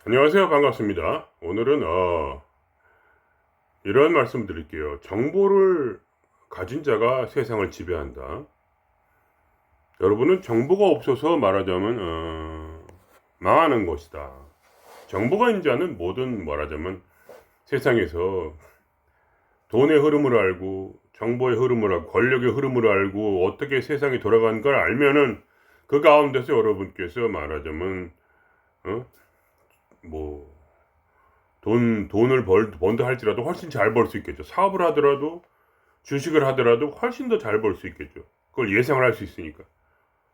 안녕하세요. 반갑습니다. 오늘은 이런 말씀 드릴게요. 정보를 가진 자가 세상을 지배한다. 여러분은 정보가 없어서 말하자면 망하는 것이다. 정보가 있는 자는 모든 말하자면 세상에서 돈의 흐름을 알고 정보의 흐름을 알고 권력의 흐름을 알고 어떻게 세상이 돌아가는 걸 알면은 그 가운데서 여러분께서 말하자면 어? 뭐 돈을 번다 할지라도 훨씬 잘 벌 수 있겠죠. 사업을 하더라도, 주식을 하더라도 훨씬 더 잘 벌 수 있겠죠. 그걸 예상을 할 수 있으니까.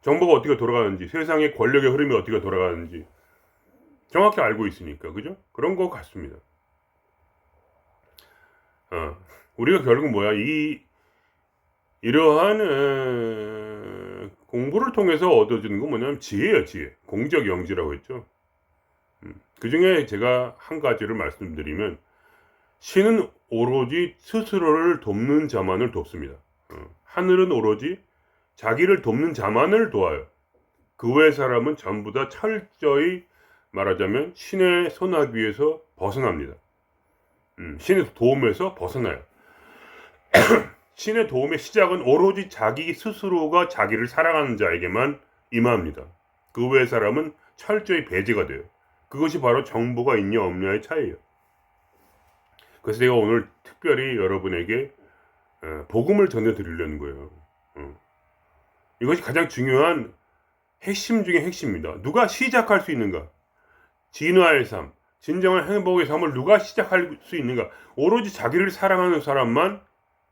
정보가 어떻게 돌아가는지, 세상의 권력의 흐름이 어떻게 돌아가는지 정확히 알고 있으니까. 그죠? 그런 것 같습니다. 우리가 결국 뭐야? 이러한, 공부를 통해서 얻어지는 건 뭐냐면 지혜예요, 지혜. 공적 영지라고 했죠. 그 중에 제가 한 가지를 말씀드리면, 신은 오로지 스스로를 돕는 자만을 돕습니다. 하늘은 오로지 자기를 돕는 자만을 도와요. 그 외의 사람은 전부 다 철저히 말하자면 신의 손아귀에서 벗어납니다. 신의 도움에서 벗어나요. 신의 도움의 시작은 오로지 자기 스스로가 자기를 사랑하는 자에게만 임합니다. 그 외의 사람은 철저히 배제가 돼요. 그것이 바로 정보가 있냐 없냐의 차이예요. 그래서 제가 오늘 특별히 여러분에게 복음을 전해드리려는 거예요. 이것이 가장 중요한 핵심 중에 핵심입니다. 누가 시작할 수 있는가? 진화의 삶, 진정한 행복의 삶을 누가 시작할 수 있는가? 오로지 자기를 사랑하는 사람만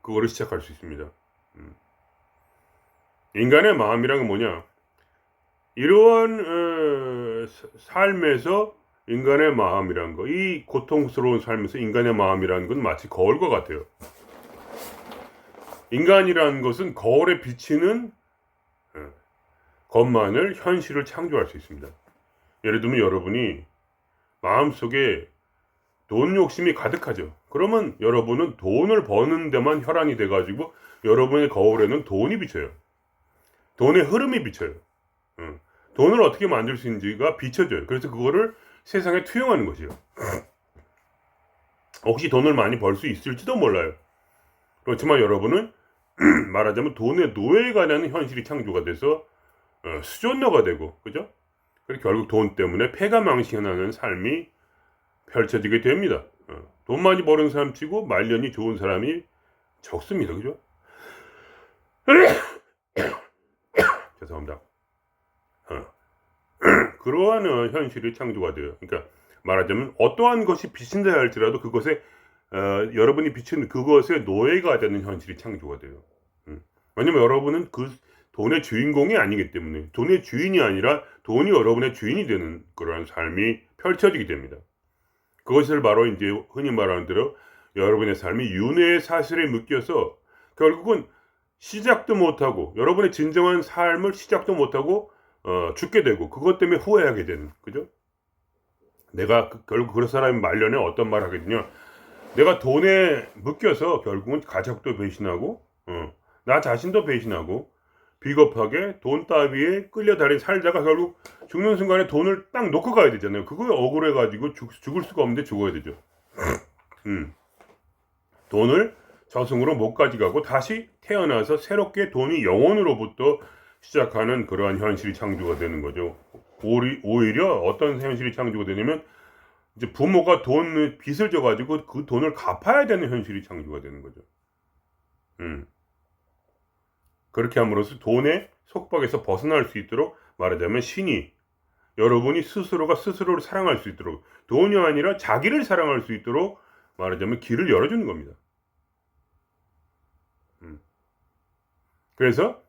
그거를 시작할 수 있습니다. 인간의 마음이란 건 뭐냐? 이러한 삶에서 인간의 마음이란 거, 이 고통스러운 삶에서 인간의 마음이라는 건 마치 거울과 같아요. 인간이라는 것은 거울에 비치는 것만을 현실을 창조할 수 있습니다. 예를 들면 여러분이 마음속에 돈 욕심이 가득하죠. 그러면 여러분은 돈을 버는 데만 혈안이 돼가지고 여러분의 거울에는 돈이 비쳐요. 돈의 흐름이 비쳐요. 돈을 어떻게 만들 수 있는지가 비춰져요. 그래서 그거를 세상에 투영하는 것이요. 혹시 돈을 많이 벌 수 있을지도 몰라요. 그렇지만 여러분은 말하자면 돈의 노예가 되는 현실이 창조가 돼서 수존러가 되고, 그죠? 그래서 결국 돈 때문에 패가망신하는 삶이 펼쳐지게 됩니다. 돈 많이 버는 사람 치고 말년이 좋은 사람이 적습니다. 그죠? 죄송합니다. 그러한 현실이 창조가 돼요. 그러니까 말하자면 어떠한 것이 비친다 할지라도 그것에 여러분이 비친 그것의 노예가 되는 현실이 창조가 돼요. 왜냐면 여러분은 그 돈의 주인공이 아니기 때문에 돈의 주인이 아니라 돈이 여러분의 주인이 되는 그러한 삶이 펼쳐지게 됩니다. 그것을 바로 이제 흔히 말하는 대로 여러분의 삶이 윤회의 사슬에 묶여서 결국은 시작도 못하고 여러분의 진정한 삶을 시작도 못하고 죽게 되고 그것 때문에 후회하게 되는, 그죠? 내가 결국 그런 사람이 말년에 어떤 말을 하거든요. 내가 돈에 묶여서 결국은 가족도 배신하고 나 자신도 배신하고 비겁하게 돈 따위에 끌려다니 살다가 결국 죽는 순간에 돈을 딱 놓고 가야 되잖아요. 그거에 억울해가지고 죽을 수가 없는데 죽어야 되죠. 돈을 저승으로 못 가져가고 다시 태어나서 새롭게 돈이 영혼으로부터 시작하는 그러한 현실이 창조가 되는 거죠. 오히려 어떤 현실이 창조가 되냐면 이제 부모가 빚을 져가지고 그 돈을 갚아야 되는 현실이 창조가 되는 거죠. 그렇게 함으로써 돈의 속박에서 벗어날 수 있도록 말하자면 신이 여러분이 스스로가 스스로를 사랑할 수 있도록 돈이 아니라 자기를 사랑할 수 있도록 말하자면 길을 열어주는 겁니다. 그래서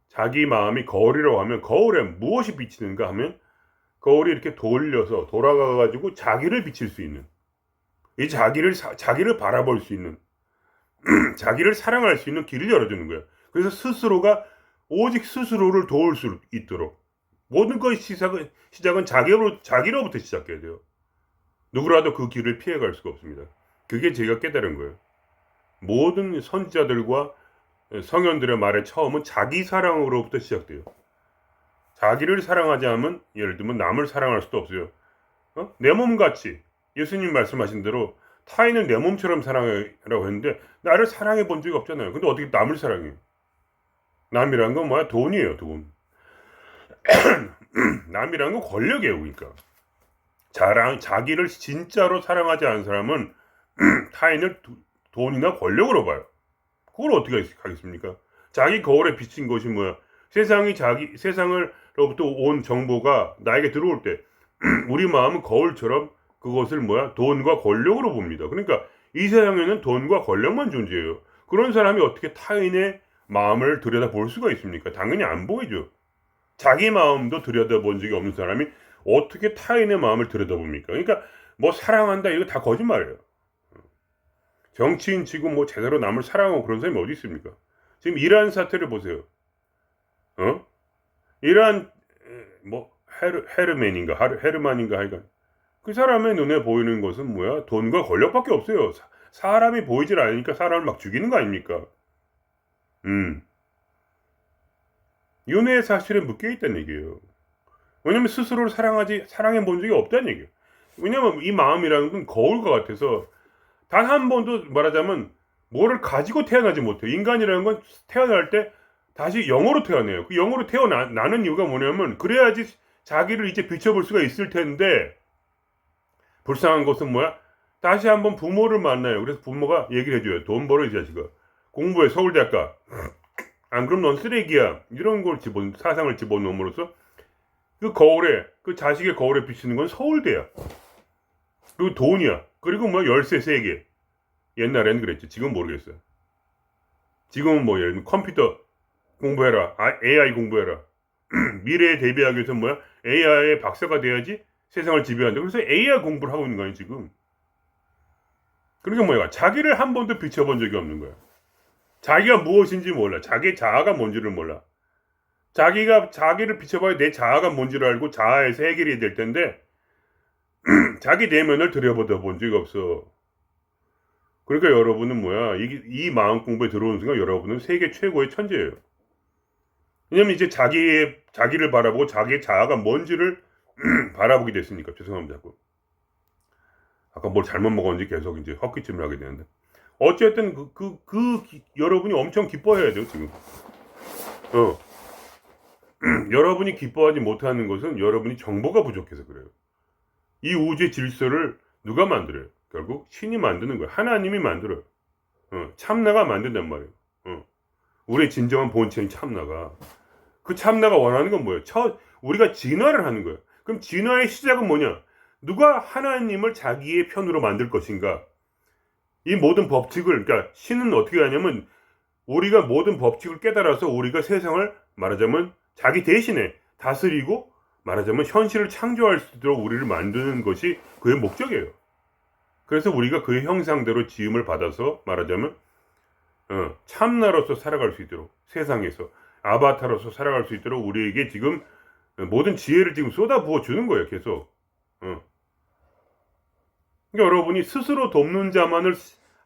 자기 마음이 거울이라고 하면 거울에 무엇이 비치는가 하면 거울이 이렇게 돌아가가지고 자기를 비칠 수 있는 이 자기를 바라볼 수 있는 자기를 사랑할 수 있는 길을 열어주는 거예요. 그래서 스스로가 오직 스스로를 도울 수 있도록 모든 것의 시작은 자기로부터 시작해야 돼요. 누구라도 그 길을 피해갈 수가 없습니다. 그게 제가 깨달은 거예요. 모든 선지자들과 성현들의 말의 처음은 자기 사랑으로부터 시작돼요. 자기를 사랑하지 않으면 예를 들면 남을 사랑할 수도 없어요. 내 몸같이 예수님 말씀하신 대로 타인을 내 몸처럼 사랑하라고 했는데 나를 사랑해 본 적이 없잖아요. 근데 어떻게 남을 사랑해? 남이란 건 뭐야? 돈이에요, 돈. 남이란 건 권력이에요, 그러니까. 자기를 진짜로 사랑하지 않은 사람은 타인을 돈이나 권력으로 봐요. 그걸 어떻게 하겠습니까? 자기 거울에 비친 것이 뭐야? 세상으로부터 온 정보가 나에게 들어올 때 우리 마음은 거울처럼 그것을 뭐야? 돈과 권력으로 봅니다. 그러니까 이 세상에는 돈과 권력만 존재해요. 그런 사람이 어떻게 타인의 마음을 들여다볼 수가 있습니까? 당연히 안 보이죠. 자기 마음도 들여다본 적이 없는 사람이 어떻게 타인의 마음을 들여다봅니까? 그러니까 뭐 사랑한다 이거 다 거짓말이에요. 정치인 치고 뭐 제대로 남을 사랑하고 그런 사람이 어디 있습니까? 지금 이란 사태를 보세요. 이란 뭐 헤르만인가 하여간 그 사람의 눈에 보이는 것은 뭐야? 돈과 권력밖에 없어요. 사람이 보이질 않으니까 사람을 막 죽이는 거 아닙니까? 윤회의 사실에 묶여 있다는 얘기예요. 왜냐면 스스로를 사랑해 본 적이 없다는 얘기예요. 왜냐면 이 마음이라는 건 거울과 같아서 단 한 번도 말하자면 뭐를 가지고 태어나지 못해요. 인간이라는 건 태어날 때 다시 영어로 태어나요. 그 영어로 태어나는 이유가 뭐냐면 그래야지 자기를 이제 비춰볼 수가 있을 텐데 불쌍한 것은 뭐야? 다시 한번 부모를 만나요. 그래서 부모가 얘기를 해줘요. 돈 벌어 이 자식아. 공부해 서울대학 가. 안 그럼 넌 쓰레기야. 이런 걸 사상을 집어넣음으로써 그 거울에 그 자식의 거울에 비치는 건 서울대야. 그리고 돈이야. 그리고 뭐 열쇠 3개. 옛날에는 그랬지. 지금 모르겠어요. 지금은 뭐 예를 들면 컴퓨터 공부해라. AI 공부해라. 미래에 대비하기 위해서 뭐야? AI의 박사가 돼야지 세상을 지배한다. 그래서 AI 공부를 하고 있는 거예요, 지금. 그러니까 뭐야? 자기를 한 번도 비춰본 적이 없는 거야. 자기가 무엇인지 몰라. 자기의 자아가 뭔지를 몰라. 자기를 비춰봐야 내 자아가 뭔지를 알고 자아에서 해결이 될 텐데 자기 내면을 들여보다 본 적이 없어. 그러니까 여러분은 뭐야? 이 마음 공부에 들어오는 순간 여러분은 세계 최고의 천재예요. 왜냐면 이제 자기를 바라보고 자기의 자아가 뭔지를 바라보게 됐으니까. 죄송합니다. 아까 뭘 잘못 먹었는지 계속 이제 헛기침을 하게 되는데. 어쨌든 여러분이 엄청 기뻐해야 돼요, 지금. 여러분이 기뻐하지 못하는 것은 여러분이 정보가 부족해서 그래요. 이 우주의 질서를 누가 만들어요? 결국 신이 만드는 거예요. 하나님이 만들어요. 참나가 만든단 말이에요. 우리의 진정한 본체인 참나가. 그 참나가 원하는 건 뭐예요? 우리가 진화를 하는 거예요. 그럼 진화의 시작은 뭐냐? 누가 하나님을 자기의 편으로 만들 것인가? 이 모든 법칙을, 그러니까 신은 어떻게 하냐면 우리가 모든 법칙을 깨달아서 우리가 세상을 말하자면 자기 대신에 다스리고 말하자면 현실을 창조할 수 있도록 우리를 만드는 것이 그의 목적이에요. 그래서 우리가 그의 형상대로 지음을 받아서 말하자면 참나로서 살아갈 수 있도록 세상에서 아바타로서 살아갈 수 있도록 우리에게 지금 모든 지혜를 지금 쏟아부어 주는 거예요. 계속. 그러니까 여러분이 스스로 돕는 자만을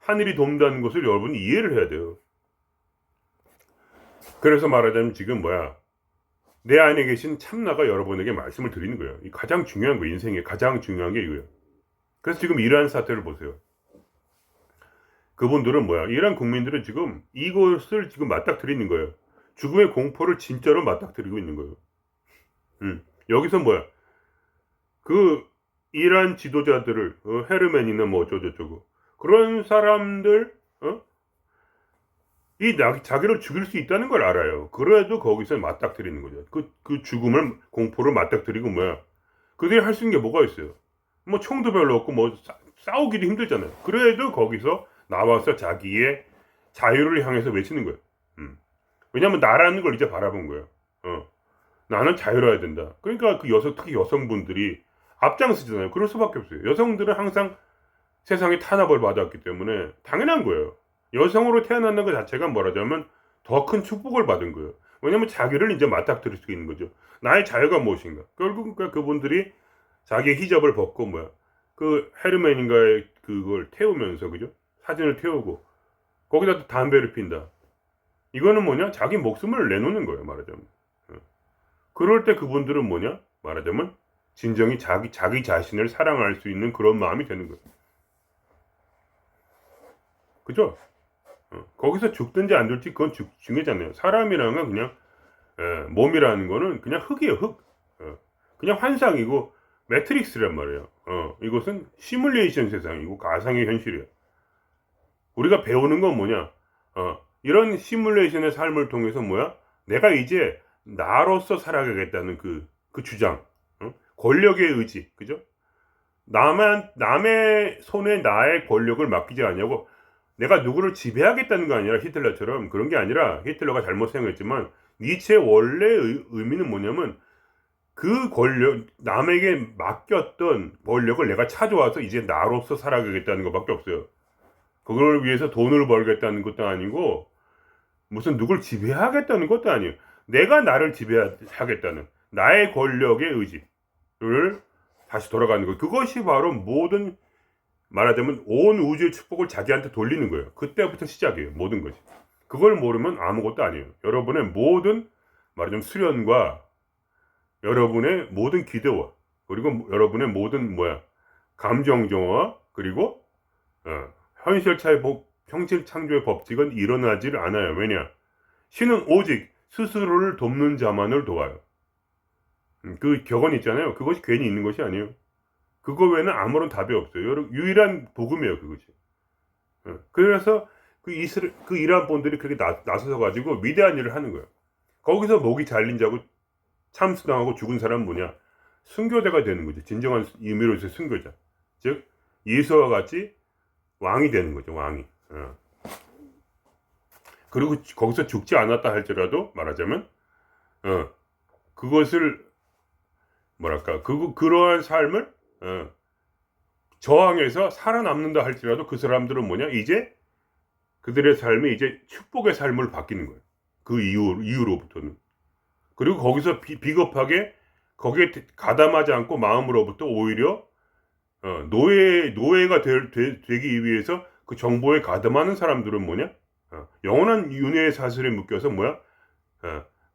하늘이 돕는다는 것을 여러분이 이해를 해야 돼요. 그래서 말하자면 지금 뭐야? 내 안에 계신 참나가 여러분에게 말씀을 드리는 거예요. 이 가장 중요한 거예요. 인생에 가장 중요한 게 이거예요. 그래서 지금 이러한 사태를 보세요. 그분들은 뭐야? 이란 국민들은 지금 이것을 지금 맞닥뜨리는 거예요. 죽음의 공포를 진짜로 맞닥뜨리고 있는 거예요. 여기서 뭐야? 그 이란 지도자들을 헤르멘이나 뭐 어쩌고저쩌고 그런 사람들 자기를 죽일 수 있다는 걸 알아요. 그래도 거기서 맞닥뜨리는 거죠. 그 죽음을 공포를 맞닥뜨리고 뭐야? 그들이 할 수 있는 게 뭐가 있어요? 뭐 총도 별로 없고 뭐 싸우기도 힘들잖아요. 그래도 거기서 나와서 자기의 자유를 향해서 외치는 거예요. 왜냐하면 나라는 걸 이제 바라본 거예요. 나는 자유로워야 된다. 그러니까 특히 여성분들이 앞장서잖아요. 그럴 수밖에 없어요. 여성들은 항상 세상에 탄압을 받았기 때문에 당연한 거예요. 여성으로 태어난다는 것 자체가 뭐라자면 더 큰 축복을 받은 거예요. 왜냐면 자기를 이제 맞닥뜨릴 수 있는 거죠. 나의 자유가 무엇인가. 결국 그분들이 자기의 히잡을 벗고 뭐야. 그 헤르멘인가의 그걸 태우면서 그죠? 사진을 태우고 거기다 또 담배를 핀다. 이거는 뭐냐? 자기 목숨을 내놓는 거예요. 말하자면. 그럴 때 그분들은 뭐냐? 말하자면 진정이 자기 자신을 사랑할 수 있는 그런 마음이 되는 거예요. 그죠? 거기서 죽든지 안 죽든지 그건 중요하잖아요. 사람이라는 건 그냥 몸이라는 거는 그냥 흙이에요, 흙. 그냥 환상이고 매트릭스란 말이에요. 이것은 시뮬레이션 세상이고 가상의 현실이에요. 우리가 배우는 건 뭐냐? 이런 시뮬레이션의 삶을 통해서 뭐야? 내가 이제 나로서 살아가겠다는 그 주장, 권력의 의지, 그죠? 남의 손에 나의 권력을 맡기지 않냐고. 내가 누구를 지배하겠다는 거 아니라 히틀러처럼 그런 게 아니라 히틀러가 잘못 생각했지만 니체의 원래 의미는 뭐냐면 그 권력 남에게 맡겼던 권력을 내가 찾아와서 이제 나로서 살아가겠다는 것밖에 없어요. 그걸 위해서 돈을 벌겠다는 것도 아니고 무슨 누굴 지배하겠다는 것도 아니에요. 내가 나를 지배하겠다는 나의 권력의 의지를 다시 돌아가는 거. 그것이 바로 모든 말하자면 온 우주의 축복을 자기한테 돌리는 거예요. 그때부터 시작이에요. 모든 것이. 그걸 모르면 아무것도 아니에요. 여러분의 모든 말하자면 수련과 여러분의 모든 기대와 그리고 여러분의 모든 감정 정화 그리고 현실 창조의 법칙은 일어나질 않아요. 왜냐? 신은 오직 스스로를 돕는 자만을 도와요. 그 격언 있잖아요. 그것이 괜히 있는 것이 아니에요. 그거 외에는 아무런 답이 없어요. 유일한 복음이에요, 그것이. 그래서 그 이란 분들이 그렇게 나서서 가지고 위대한 일을 하는 거예요. 거기서 목이 잘린 자고 참수당하고 죽은 사람은 뭐냐? 순교자가 되는 거죠. 진정한 의미로서의 순교자. 즉 예수와 같이 왕이 되는 거죠. 왕이. 그리고 거기서 죽지 않았다 할지라도 말하자면 그것을 그러한 삶을 저항해서 살아남는다 할지라도 그 사람들은 뭐냐? 이제 그들의 삶이 이제 축복의 삶을 바뀌는 거예요. 그 이후로부터는. 그리고 거기서 비겁하게 거기에 가담하지 않고 마음으로부터 오히려 노예가 되기 위해서 그 정보에 가담하는 사람들은 뭐냐? 영원한 윤회의 사슬에 묶여서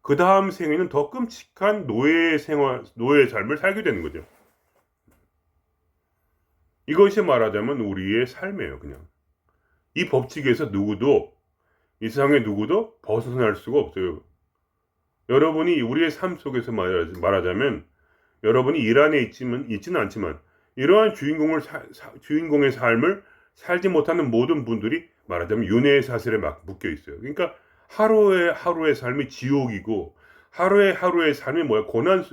그 다음 생에는 더 끔찍한 노예의 삶을 살게 되는 거죠. 이것이 말하자면 우리의 삶이에요, 그냥. 이 법칙에서 이 세상의 누구도 벗어날 수가 없어요. 여러분이 우리의 삶 속에서 말하자면 여러분이 일 안에 있지는 않지만 이러한 주인공의 삶을 살지 못하는 모든 분들이 말하자면 윤회의 사슬에 막 묶여 있어요. 그러니까 하루의 삶이 지옥이고 하루의 삶이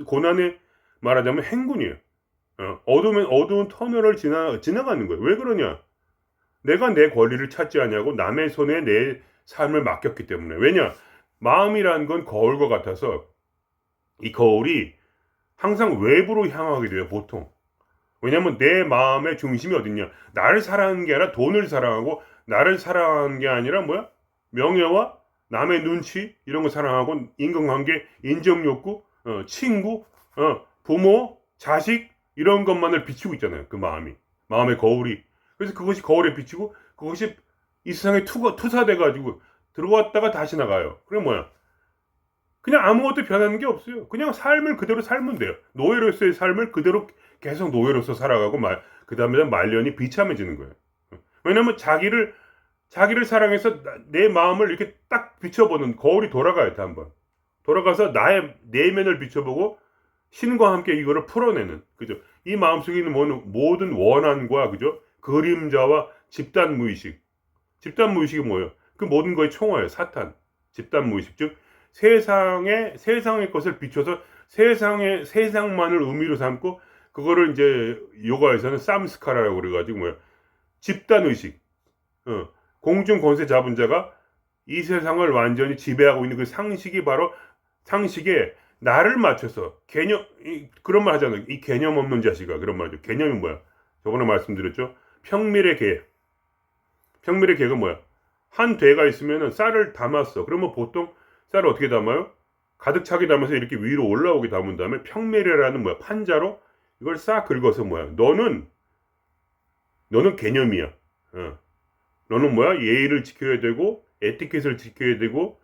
고난의 말하자면 행군이에요. 어두운 터널을 지나가는 거예요. 왜 그러냐? 내가 내 권리를 찾지 않냐고 남의 손에 내 삶을 맡겼기 때문에. 왜냐? 마음이라는 건 거울과 같아서 이 거울이 항상 외부로 향하게 돼요, 보통. 왜냐면 내 마음의 중심이 어딨냐? 나를 사랑하는 게 아니라 돈을 사랑하고 나를 사랑하는 게 아니라 명예와 남의 눈치 이런 거 사랑하고 인간관계, 인정욕구, 친구, 부모, 자식 이런 것만을 비추고 있잖아요. 그 마음의 거울이. 그래서 그것이 거울에 비치고 그것이 이 세상에 투사돼가지고 들어왔다가 다시 나가요. 그럼 그냥 아무것도 변하는 게 없어요. 그냥 삶을 그대로 살면 돼요. 노예로서의 삶을 그대로 계속 노예로서 살아가고 그 다음에 말년이 비참해지는 거예요. 왜냐면 자기를 사랑해서 내 마음을 이렇게 딱 비춰보는 거울이 돌아가요. 한번 돌아가서 나의 내면을 비춰보고 신과 함께 이거를 풀어내는, 그죠? 이 마음속에 있는 모든 원한과, 그죠? 그림자와 집단 무의식이 뭐예요? 그 모든 거의 총화예요. 사탄. 집단 무의식. 즉 세상의 것을 비춰서 세상만을 의미로 삼고 그거를 이제 요가에서는 쌈스카라라고 그래가지고 집단 의식. 공중 권세 잡은 자가 이 세상을 완전히 지배하고 있는 그 상식이 바로 상식에 나를 맞춰서 그런 말 하잖아요. 이 개념 없는 자식아. 그런 말이죠. 개념이 뭐야? 저번에 말씀드렸죠. 평밀의 개가 한 대가 있으면은 쌀을 담았어. 그러면 보통 쌀을 어떻게 담아요? 가득 차게 담아서 이렇게 위로 올라오게 담은 다음에 평밀이라는 판자로 이걸 싹 긁어서 너는 개념이야. 너는 예의를 지켜야 되고 에티켓을 지켜야 되고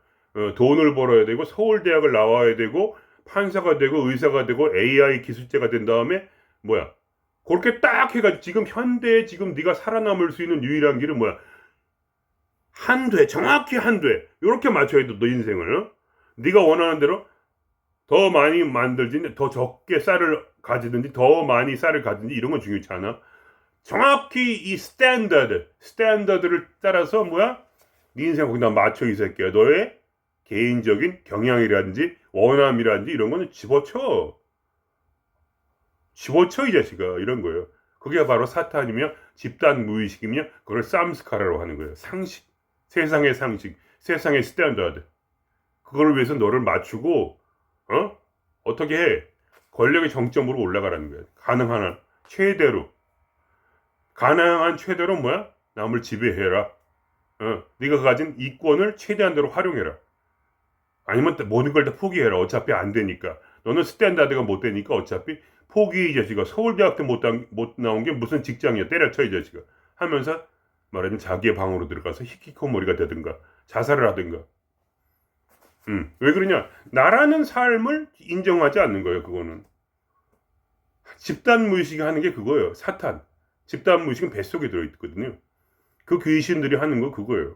돈을 벌어야 되고 서울대학을 나와야 되고 판사가 되고 의사가 되고 AI 기술자가 된 다음에 뭐야 그렇게 딱 해가지고 지금 현대에 지금 네가 살아남을 수 있는 유일한 길은 뭐야 한 돼, 정확히 한 돼. 이렇게 맞춰야 돼, 너 인생을. 어? 네가 원하는 대로 더 많이 만들든지 더 적게 쌀을 가지든지 더 많이 쌀을 가지든지 이런 건 중요치 않아. 정확히 이 스탠더드를 따라서 뭐야? 네 인생 거기다 맞춰 이 새끼야. 너의 개인적인 경향이라든지 원함이라든지 이런 거는 집어쳐 이 자식아. 이런 거예요. 그게 바로 사탄이며 집단 무의식이며 그걸 쌈스카라로 하는 거예요. 상식, 세상의 상식, 세상의 스탠더드. 그걸 위해서 너를 맞추고 어떻게 해? 권력의 정점으로 올라가라는 거야. 가능한 최대로 뭐야? 남을 지배해라. 네가 가진 이권을 최대한대로 활용해라. 아니면 모든 걸 다 포기해라. 어차피 안 되니까. 너는 스탠다드가 못 되니까 어차피 포기 이 자식아. 서울대학도 못 나온 게 무슨 직장이야. 때려쳐 이 자식아. 하면서 말하자면 자기의 방으로 들어가서 히키코모리가 되든가 자살을 하든가. 왜 그러냐? 나라는 삶을 인정하지 않는 거예요. 그거는. 집단 무의식이 하는 게 그거예요. 사탄. 집단 무의식은 뱃속에 들어있거든요. 그 귀신들이 하는 거 그거예요.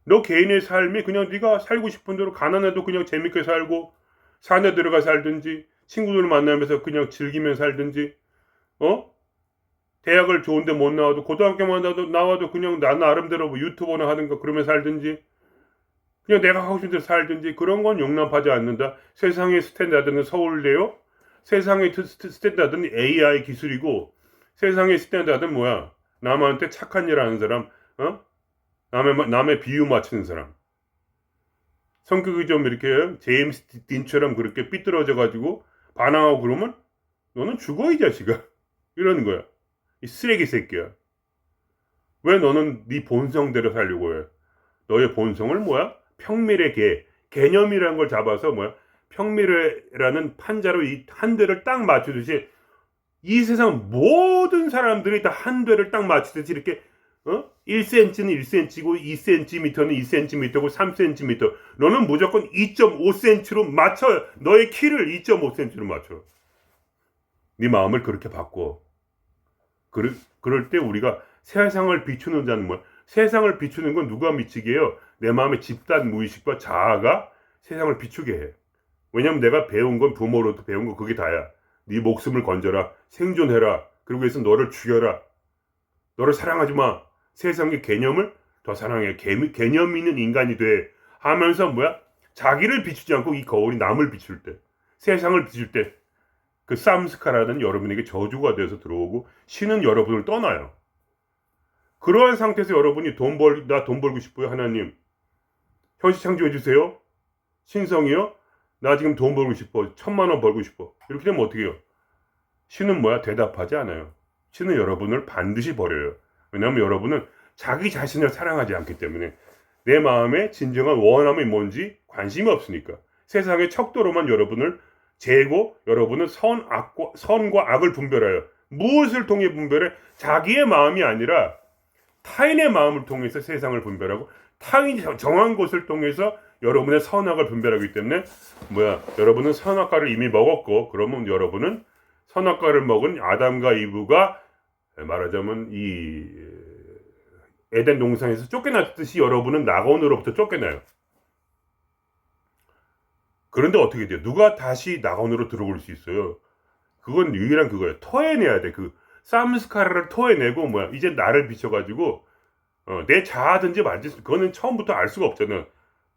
너 개인의 삶이 그냥 네가 살고 싶은 대로 가난해도 그냥 재밌게 살고 산에 들어가 살든지 친구들 만나면서 그냥 즐기면 살든지 대학을 좋은데 못 나와도 고등학교만 나와도 그냥 나 나름대로 뭐 유튜버나 하든가 그러면 살든지 그냥 내가 하고 싶은 대로 살든지 그런 건 용납하지 않는다. 세상의 스탠다드는 서울대요. 세상의 스탠다드는 AI 기술이고 세상의 스탠다드는 뭐야? 남한테 착한 일 하는 사람, 남의 비유 맞추는 사람. 성격이 좀 이렇게 제임스 딘처럼 그렇게 삐뚤어져가지고 반항하고 그러면 너는 죽어 이 자식아. 이러는 거야. 이 쓰레기 새끼야. 왜 너는 네 본성대로 살려고 해? 너의 본성을 뭐야? 평밀의 개념이라는 걸 잡아서 뭐야? 평밀이라는 판자로 이 한 대를 딱 맞추듯이 이 세상 모든 사람들이 다 한 대를 딱 맞추듯이 이렇게 1cm는 1cm고 2cm는 2cm고 3cm 너는 무조건 2.5cm로 맞춰. 너의 키를 2.5cm로 맞춰. 네 마음을 그렇게 바꿔. 그럴 때 우리가 세상을 비추는 자는 뭐야? 세상을 비추는 건 누가 미치게 해요? 내 마음의 집단 무의식과 자아가 세상을 비추게 해. 왜냐면 내가 배운 건 부모로부터 배운 거 그게 다야. 네 목숨을 건져라. 생존해라. 그리고 해서 너를 죽여라. 너를 사랑하지 마. 세상의 개념을 더 사랑해. 개념 있는 인간이 돼. 하면서 뭐야? 자기를 비추지 않고 이 거울이 남을 비출 때, 세상을 비출 때, 그 쌈스카라는 여러분에게 저주가 되어서 들어오고 신은 여러분을 떠나요. 그러한 상태에서 여러분이 나 돈 벌고 싶어요. 하나님. 현실 창조해 주세요. 신성이요. 나 지금 돈 벌고 싶어. 1,000,000원 벌고 싶어. 이렇게 되면 어떻게 해요? 신은 뭐야? 대답하지 않아요. 신은 여러분을 반드시 버려요. 왜냐하면 여러분은 자기 자신을 사랑하지 않기 때문에 내 마음의 진정한 원함이 뭔지 관심이 없으니까 세상의 척도로만 여러분을 재고 여러분은 선과 악을 분별해요. 무엇을 통해 분별해? 자기의 마음이 아니라 타인의 마음을 통해서 세상을 분별하고 타인이 정한 것을 통해서 여러분의 선악을 분별하기 때문에 여러분은 선악과를 이미 먹었고 그러면 여러분은 선악과를 먹은 아담과 이브가 말하자면 이 에덴 동산에서 쫓겨났듯이 여러분은 낙원으로부터 쫓겨나요. 그런데 어떻게 돼요? 누가 다시 낙원으로 들어올 수 있어요? 그건 유일한 그거예요. 토해내야 돼. 그 쌈스카라를 토해내고 이제 나를 비춰가지고 내 자아든지 말든지 그거는 처음부터 알 수가 없잖아.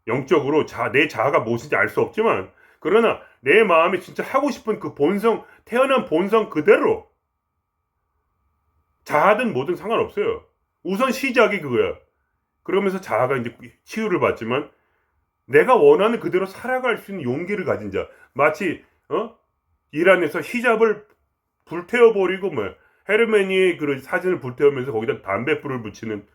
영적으로 내 자아가 무엇인지 알 수 없지만 그러나 내 마음이 진짜 하고 싶은 그 본성, 태어난 본성 그대로 자아든 뭐든 상관없어요. 우선 시작이 그거야. 그러면서 자아가 이제 치유를 받지만 내가 원하는 그대로 살아갈 수 있는 용기를 가진 자. 마치 이란에서 히잡을 불태워버리고 헤르메니의 그 사진을 불태우면서 거기다 담배불을 붙이는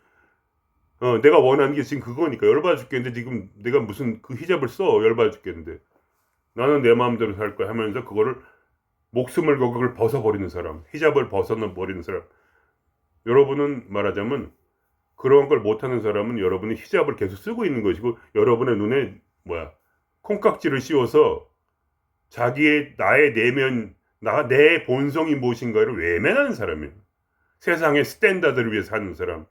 내가 원하는 게 지금 그거니까 열받아 죽겠는데 지금 내가 무슨 그 히잡을 써 열받아 죽겠는데 나는 내 마음대로 살 거야 하면서 그거를 목숨을 걸고 그걸 벗어버리는 사람, 히잡을 벗어버리는 사람. 여러분은 말하자면 그런 걸 못하는 사람은 여러분이 히잡을 계속 쓰고 있는 것이고 여러분의 눈에 콩깍지를 씌워서 나의 내면, 내 본성이 무엇인가를 외면하는 사람이에요. 세상의 스탠다드를 위해서 사는 사람.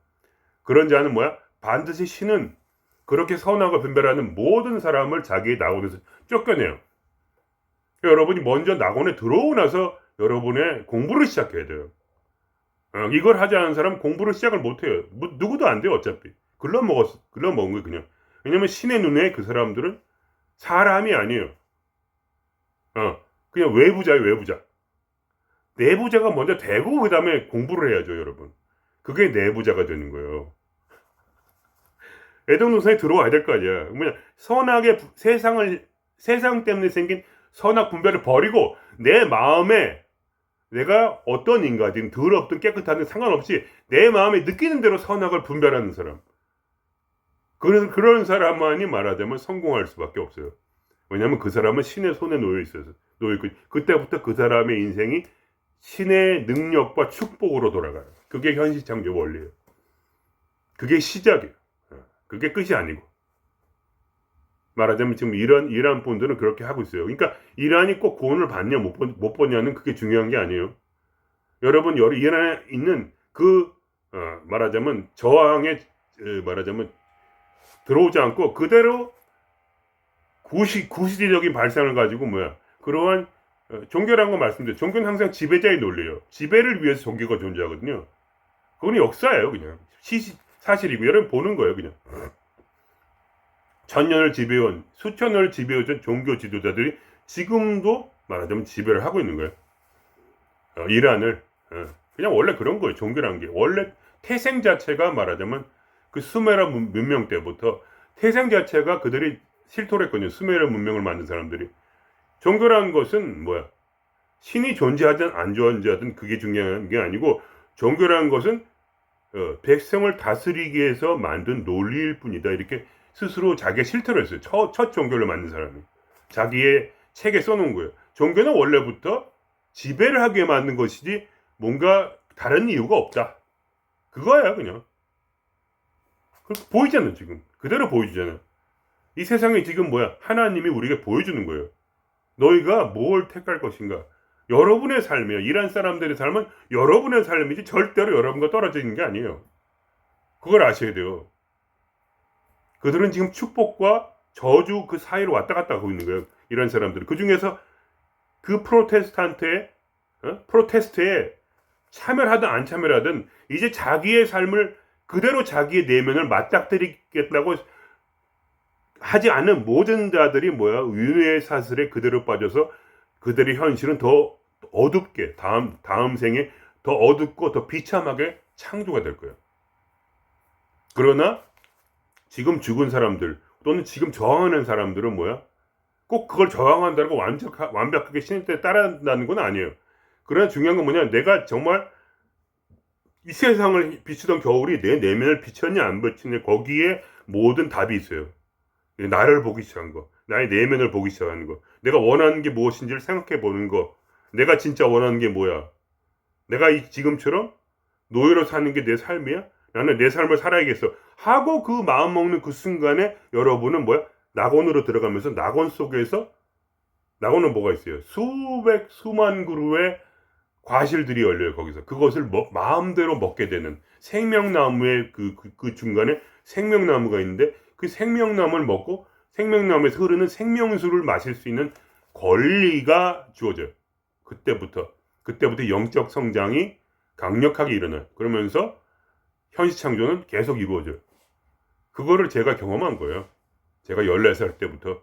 그런 자는 뭐야? 반드시 신은 그렇게 선악을 분별하는 모든 사람을 자기의 낙원에서 쫓겨내요. 여러분이 먼저 낙원에 들어오고 나서 여러분의 공부를 시작해야 돼요. 이걸 하지 않은 사람은 공부를 시작을 못해요. 누구도 안 돼요, 어차피. 글러먹은 거예요, 그냥. 왜냐면 신의 눈에 그 사람들은 사람이 아니에요. 그냥 외부자예요, 외부자. 내부자가 먼저 되고, 그 다음에 공부를 해야죠, 여러분. 그게 내부자가 되는 거예요. 애동동산에 들어와야 될 거 아니야. 뭐냐, 세상 때문에 생긴 선악 분별을 버리고, 내 마음에 내가 어떤 인간이든 더럽든 깨끗하든 상관없이 내 마음에 느끼는 대로 선악을 분별하는 사람. 그런 사람만이 말하자면 성공할 수밖에 없어요. 왜냐하면 그 사람은 신의 손에 놓여 있고, 그때부터 그 사람의 인생이 신의 능력과 축복으로 돌아가요. 그게 현실창조 원리예요. 그게 시작이에요. 그게 끝이 아니고. 말하자면 지금 이란 분들은 그렇게 하고 있어요. 그러니까 이란이 꼭 구원을 받냐 못 받냐는 그게 중요한 게 아니에요. 여러분 이란에 있는 말하자면 저항에 말하자면 들어오지 않고 그대로 구시대적인 발상을 가지고 그러한 종교라는 거 말씀드려요. 종교는 항상 지배자의 논리예요. 지배를 위해서 종교가 존재하거든요. 그건 역사예요, 그냥. 사실이고 여러분 보는 거예요, 그냥. 천년을 지배해온, 수천 년을 지배해온 종교 지도자들이 지금도 말하자면 지배를 하고 있는 거예요. 이란을. 그냥 원래 그런 거예요. 종교라는 게. 원래 태생 자체가 말하자면 그 수메르 문명 때부터 태생 자체가 그들이 실토를 했거든요. 수메르 문명을 만든 사람들이. 종교라는 것은 신이 존재하든 안 존재하든 그게 중요한 게 아니고, 종교라는 것은 백성을 다스리기 위해서 만든 논리일 뿐이다. 이렇게 스스로 자기가 실토를 했어요. 첫 종교를 만든 사람이. 자기의 책에 써놓은 거예요. 종교는 원래부터 지배를 하게 만든 것이지 뭔가 다른 이유가 없다. 그거야, 그냥. 보이잖아, 지금. 그대로 보여주잖아. 이 세상에 지금 하나님이 우리에게 보여주는 거예요. 너희가 뭘 택할 것인가. 여러분의 삶이에요. 이란 사람들의 삶은 여러분의 삶이지 절대로 여러분과 떨어져 있는 게 아니에요. 그걸 아셔야 돼요. 그들은 지금 축복과 저주 그 사이로 왔다 갔다 하고 있는 거예요. 이란 사람들은. 그 중에서 그 프로테스트에 참여하든 안 참여하든 이제 자기의 삶을 그대로 자기의 내면을 맞닥뜨리겠다고 하지 않은 모든 자들이 윤회의 사슬에 그대로 빠져서 그들의 현실은 더 어둡게 다음 생에 더 어둡고 더 비참하게 창조가 될 거예요. 그러나 지금 죽은 사람들 또는 지금 저항하는 사람들은 꼭 그걸 저항한다고 완벽하게 신의 뜻에 따라한다는 건 아니에요. 그러나 중요한 건 내가 정말 이 세상을 비추던 겨울이 내 내면을 비쳤냐 안 비쳤냐, 거기에 모든 답이 있어요. 나를 보기 시작한 거, 나의 내면을 보기 시작하는 거, 내가 원하는 게 무엇인지를 생각해 보는 거, 내가 진짜 원하는 게 뭐야, 내가 지금처럼 노예로 사는 게 내 삶이야? 나는 내 삶을 살아야겠어 하고 그 마음 먹는 그 순간에 여러분은 낙원으로 들어가면서 낙원 속에서, 낙원은 뭐가 있어요? 수만 그루의 과실들이 열려요. 거기서 그것을 마음대로 먹게 되는 생명나무의 그 중간에 생명나무가 있는데, 그 생명나무를 먹고 생명나무에서 흐르는 생명수를 마실 수 있는 권리가 주어져요. 그때부터 영적 성장이 강력하게 일어나요. 그러면서 현실창조는 계속 이루어져요. 그거를 제가 경험한 거예요. 제가 14살 때부터.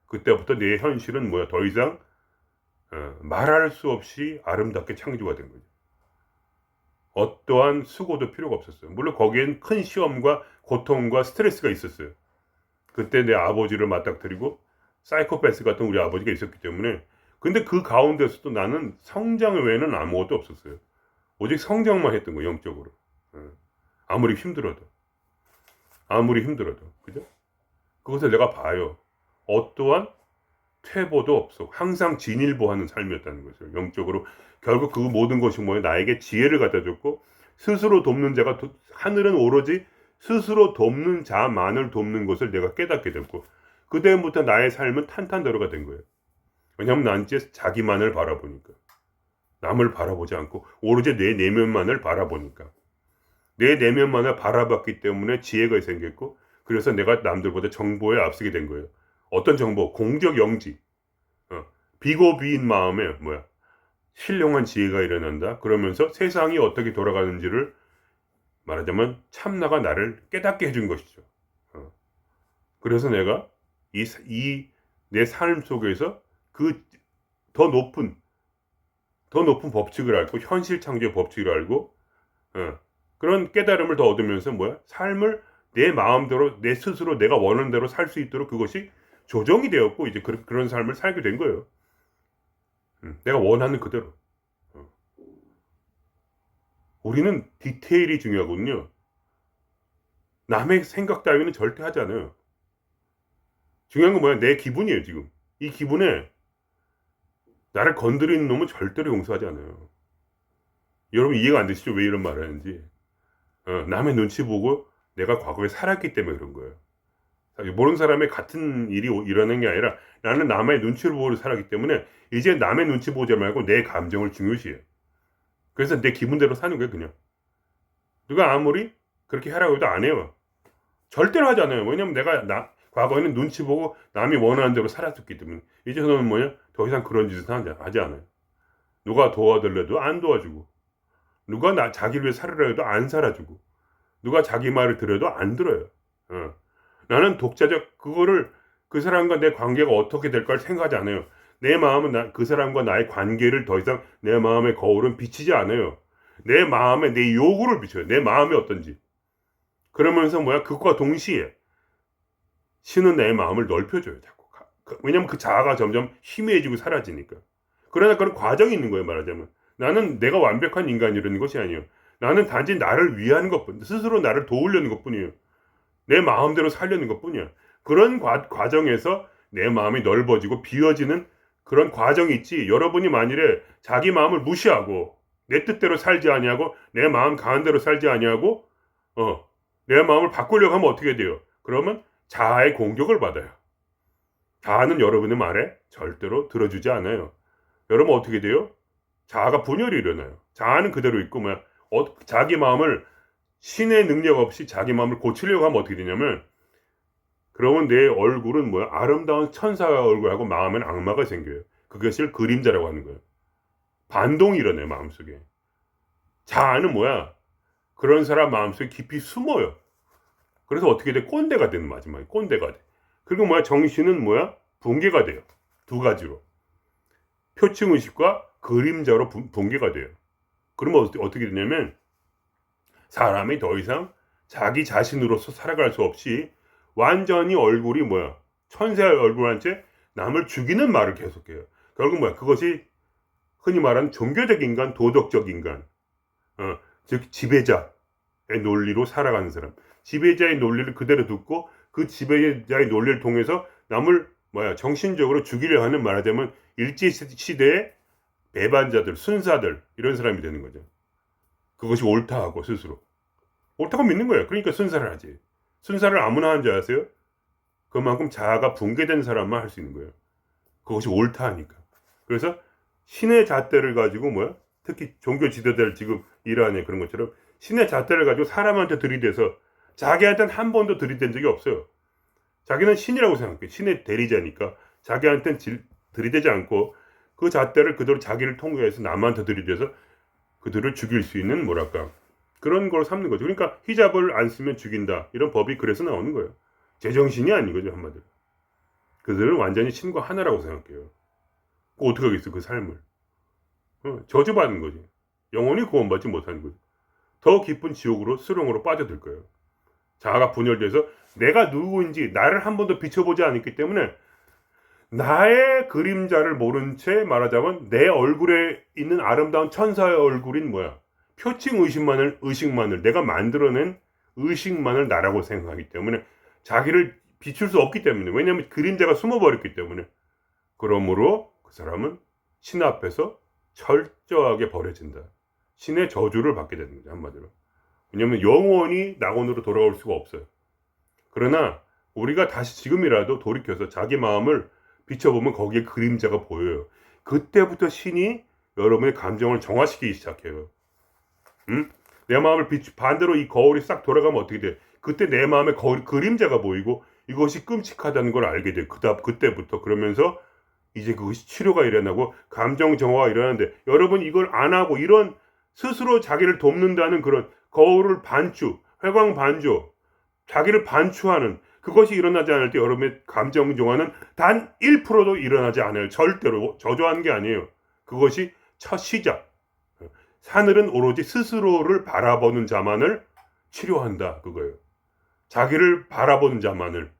그때부터 내 현실은 더 이상 말할 수 없이 아름답게 창조가 된 거죠. 어떠한 수고도 필요가 없었어요. 물론 거기엔 큰 시험과 고통과 스트레스가 있었어요. 그때 내 아버지를 맞닥뜨리고 사이코패스 같은 우리 아버지가 있었기 때문에. 근데 그 가운데서도 나는 성장 외에는 아무것도 없었어요. 오직 성장만 했던 거예요, 영적으로. 아무리 힘들어도. 그죠? 그것을 내가 봐요. 어떠한 퇴보도 없어. 항상 진일보하는 삶이었다는 거죠. 영적으로. 결국 그 모든 것이 나에게 지혜를 갖다 줬고, 스스로 돕는 자가, 하늘은 오로지 스스로 돕는 자만을 돕는 것을 내가 깨닫게 됐고, 그때부터 나의 삶은 탄탄대로가 된 거예요. 왜냐하면 난 이제 자기만을 바라보니까. 남을 바라보지 않고 오로지 내 내면만을 바라보니까. 내 내면만을 바라봤기 때문에 지혜가 생겼고, 그래서 내가 남들보다 정보에 앞서게 된 거예요. 어떤 정보? 공적 영지. 비고비인 마음에 신령한 지혜가 일어난다. 그러면서 세상이 어떻게 돌아가는지를 말하자면 참나가 나를 깨닫게 해준 것이죠. 그래서 내가 내 삶 속에서 그 더 높은 법칙을 알고, 현실 창조의 법칙을 알고, 그런 깨달음을 더 얻으면서 삶을 내 마음대로, 내 스스로 내가 원하는 대로 살 수 있도록 그것이 조정이 되었고, 이제 그런 삶을 살게 된 거예요. 내가 원하는 그대로. 우리는 디테일이 중요하거든요. 남의 생각 따위는 절대 하지 않아요. 중요한 건 내 기분이에요, 지금. 이 기분에 나를 건드리는 놈은 절대로 용서하지 않아요. 여러분 이해가 안 되시죠? 왜 이런 말을 하는지. 남의 눈치 보고 내가 과거에 살았기 때문에 그런 거예요. 모르는 사람의 같은 일이 일어나는 게 아니라 나는 남의 눈치를 보고 살았기 때문에 이제 남의 눈치 보지 말고 내 감정을 중요시해요. 그래서 내 기분대로 사는 거예요, 그냥. 누가 아무리 그렇게 하라고 해도 안 해요. 절대로 하지 않아요. 왜냐면 내가 과거에는 눈치 보고 남이 원하는 대로 살았었기 때문에. 이제는 더 이상 그런 짓을 하지 않아요. 누가 도와달래도 안 도와주고, 누가 자기를 위해 살으라 해도 안 살아주고, 누가 자기 말을 들어도 안 들어요. 나는 독자적 그 사람과 내 관계가 어떻게 될까를 생각하지 않아요. 내 마음은 그 사람과 나의 관계를 더 이상 내 마음의 거울은 비치지 않아요. 내 마음에 내 요구를 비춰요. 내 마음이 어떤지. 그러면서 그것과 동시에 신은 내 마음을 넓혀줘요. 자꾸. 왜냐면 그 자아가 점점 희미해지고 사라지니까. 그러나 그런 과정이 있는 거예요, 말하자면. 나는 내가 완벽한 인간이라는 것이 아니에요. 나는 단지 나를 위한 것뿐, 스스로 나를 도우려는 것뿐이에요. 내 마음대로 살려는 것뿐이야. 그런 과정에서 내 마음이 넓어지고 비워지는 그런 과정이 있지. 여러분이 만일에 자기 마음을 무시하고 내 뜻대로 살지 아니하고 내 마음 가는 대로 살지 아니하고 내 마음을 바꾸려고 하면 어떻게 돼요? 그러면 자아의 공격을 받아요. 자아는 여러분의 말에 절대로 들어주지 않아요. 여러분 어떻게 돼요? 자아가 분열이 일어나요. 자아는 그대로 있고 자기 마음을 신의 능력 없이 자기 마음을 고치려고 하면 어떻게 되냐면, 그러면 내 얼굴은 아름다운 천사의 얼굴하고 마음엔 악마가 생겨요. 그것을 그림자라고 하는 거예요. 반동이 일어나요, 마음속에. 자아는 그런 사람 마음속에 깊이 숨어요. 그래서 어떻게 돼? 꼰대가 되는, 마지막에 꼰대가 돼. 그리고 정신은 붕괴가 돼요. 두 가지로. 표층의식과 그림자로 붕괴가 돼요. 그러면 어떻게 되냐면 사람이 더 이상 자기 자신으로서 살아갈 수 없이 완전히 얼굴이 천사의 얼굴한 채 남을 죽이는 말을 계속해요. 결국 그것이 흔히 말하는 종교적 인간, 도덕적 인간, 즉 지배자의 논리로 살아가는 사람. 지배자의 논리를 그대로 듣고 그 지배자의 논리를 통해서 남을 정신적으로 죽이려 하는, 말하자면 일제시대의 배반자들, 순사들, 이런 사람이 되는 거죠. 그것이 옳다 하고 스스로. 옳다고 믿는 거예요. 그러니까 순사를 하지. 순사를 아무나 하는 줄 아세요? 그만큼 자아가 붕괴된 사람만 할 수 있는 거예요. 그것이 옳다 하니까. 그래서 신의 잣대를 가지고 특히 종교 지도자들 지금 이란에 그런 것처럼 신의 잣대를 가지고 사람한테 들이대서 자기한테는 한 번도 들이댄 적이 없어요. 자기는 신이라고 생각해요. 신의 대리자니까 자기한테는 들이대지 않고 그 잣대를 그대로 자기를 통과해서 남한테 들이대서 그들을 죽일 수 있는 그런 걸 삼는 거죠. 그러니까 히잡을 안 쓰면 죽인다. 이런 법이 그래서 나오는 거예요. 제정신이 아닌 거죠, 한마디로. 그들은 완전히 신과 하나라고 생각해요. 어떻게 하겠어, 그 삶을. 저주받는 거지. 영원히 구원받지 못하는 거죠. 더 깊은 지옥으로, 수렁으로 빠져들 거예요. 자아가 분열돼서 내가 누구인지 나를 한 번도 비춰보지 않았기 때문에 나의 그림자를 모른 채, 말하자면 내 얼굴에 있는 아름다운 천사의 얼굴인 표층 의식만을 내가 만들어낸 의식만을 나라고 생각하기 때문에 자기를 비출 수 없기 때문에, 왜냐하면 그림자가 숨어버렸기 때문에, 그러므로 그 사람은 신 앞에서 철저하게 버려진다. 신의 저주를 받게 되는 거죠, 한마디로. 왜냐하면 영원히 낙원으로 돌아올 수가 없어요. 그러나 우리가 다시 지금이라도 돌이켜서 자기 마음을 비춰보면 거기에 그림자가 보여요. 그때부터 신이 여러분의 감정을 정화시키기 시작해요. 내 마음을 반대로 이 거울이 싹 돌아가면 어떻게 돼? 그때 내 마음에 그림자가 보이고 이것이 끔찍하다는 걸 알게 돼. 그때부터. 그러면서 이제 그것이 치료가 일어나고 감정 정화가 일어나는데, 여러분 이걸 안 하고 이런 스스로 자기를 돕는다는 그런 거울을 회광 반주, 자기를 반추하는 그것이 일어나지 않을 때 여러분의 감정 정화는 단 1%도 일어나지 않아요. 절대로 저조한 게 아니에요. 그것이 첫 시작. 하늘은 오로지 스스로를 바라보는 자만을 치료한다, 그거예요. 자기를 바라보는 자만을.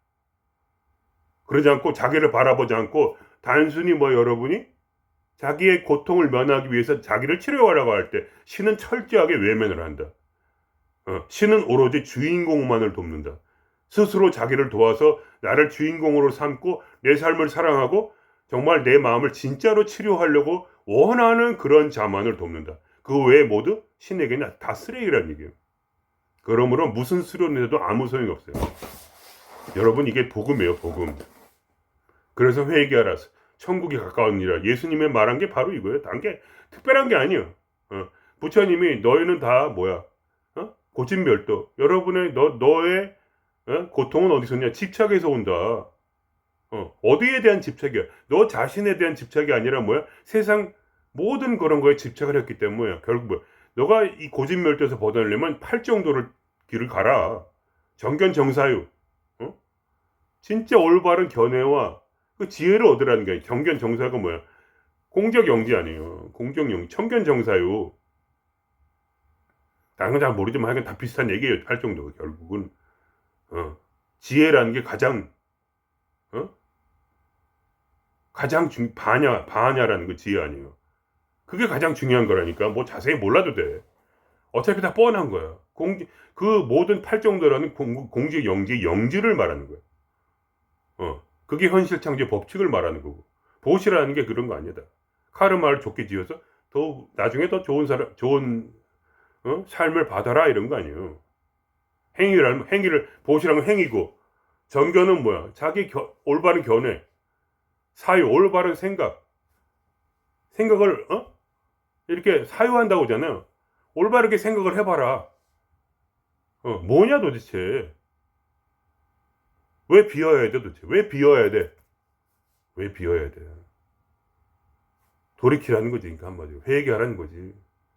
그러지 않고, 자기를 바라보지 않고 단순히 여러분이 자기의 고통을 면하기 위해서 자기를 치료하라고 할 때 신은 철저하게 외면을 한다. 신은 오로지 주인공만을 돕는다. 스스로 자기를 도와서 나를 주인공으로 삼고 내 삶을 사랑하고 정말 내 마음을 진짜로 치료하려고 원하는 그런 자만을 돕는다. 그 외에 모두 신에게는 다 쓰레기라는 얘기예요. 그러므로 무슨 수련을 해도 아무 소용이 없어요. 여러분, 이게 복음이에요, 복음. 그래서 회개하라. 천국이 가까우니라. 예수님의 말한 게 바로 이거예요. 단게 특별한 게 아니에요. 부처님이 너희는 다 고진멸도. 여러분의 너의 고통은 어디서 오냐? 집착에서 온다. 어디에 대한 집착이야? 너 자신에 대한 집착이 아니라 세상 모든 그런 거에 집착을 했기 때문에 결국 너가 이 고진멸도에서 벗어나려면 8정도를 길을 가라. 정견정사유. 진짜 올바른 견해와 그 지혜를 얻으라는 게 정견정사가 공적영지 아니에요. 공적영지. 천견정사유. 다른 건 잘 모르지만 하여간 다 비슷한 얘기예요. 8정도. 결국은 지혜라는 게 가장 반야라는 거 지혜 아니에요. 그게 가장 중요한 거라니까. 자세히 몰라도 돼. 어차피 다 뻔한 거야. 그 모든 8정도라는 공지 영지 영지를 말하는 거야. 그게 현실 창조 법칙을 말하는 거고. 보시라는 게 그런 거 아니다. 카르마를 좋게 지어서 나중에 더 좋은 삶을 받아라 이런 거 아니에요. 행위를 보시라는 건 행위고, 정견은 자기 올바른 견해, 사유, 올바른 생각을 이렇게 사유한다고 하잖아요. 올바르게 생각을 해봐라. 뭐냐 도대체. 왜 비워야 돼 도대체. 왜 비워야 돼. 돌이키라는 거지. 그러니까 한마디로 회개하라는 거지.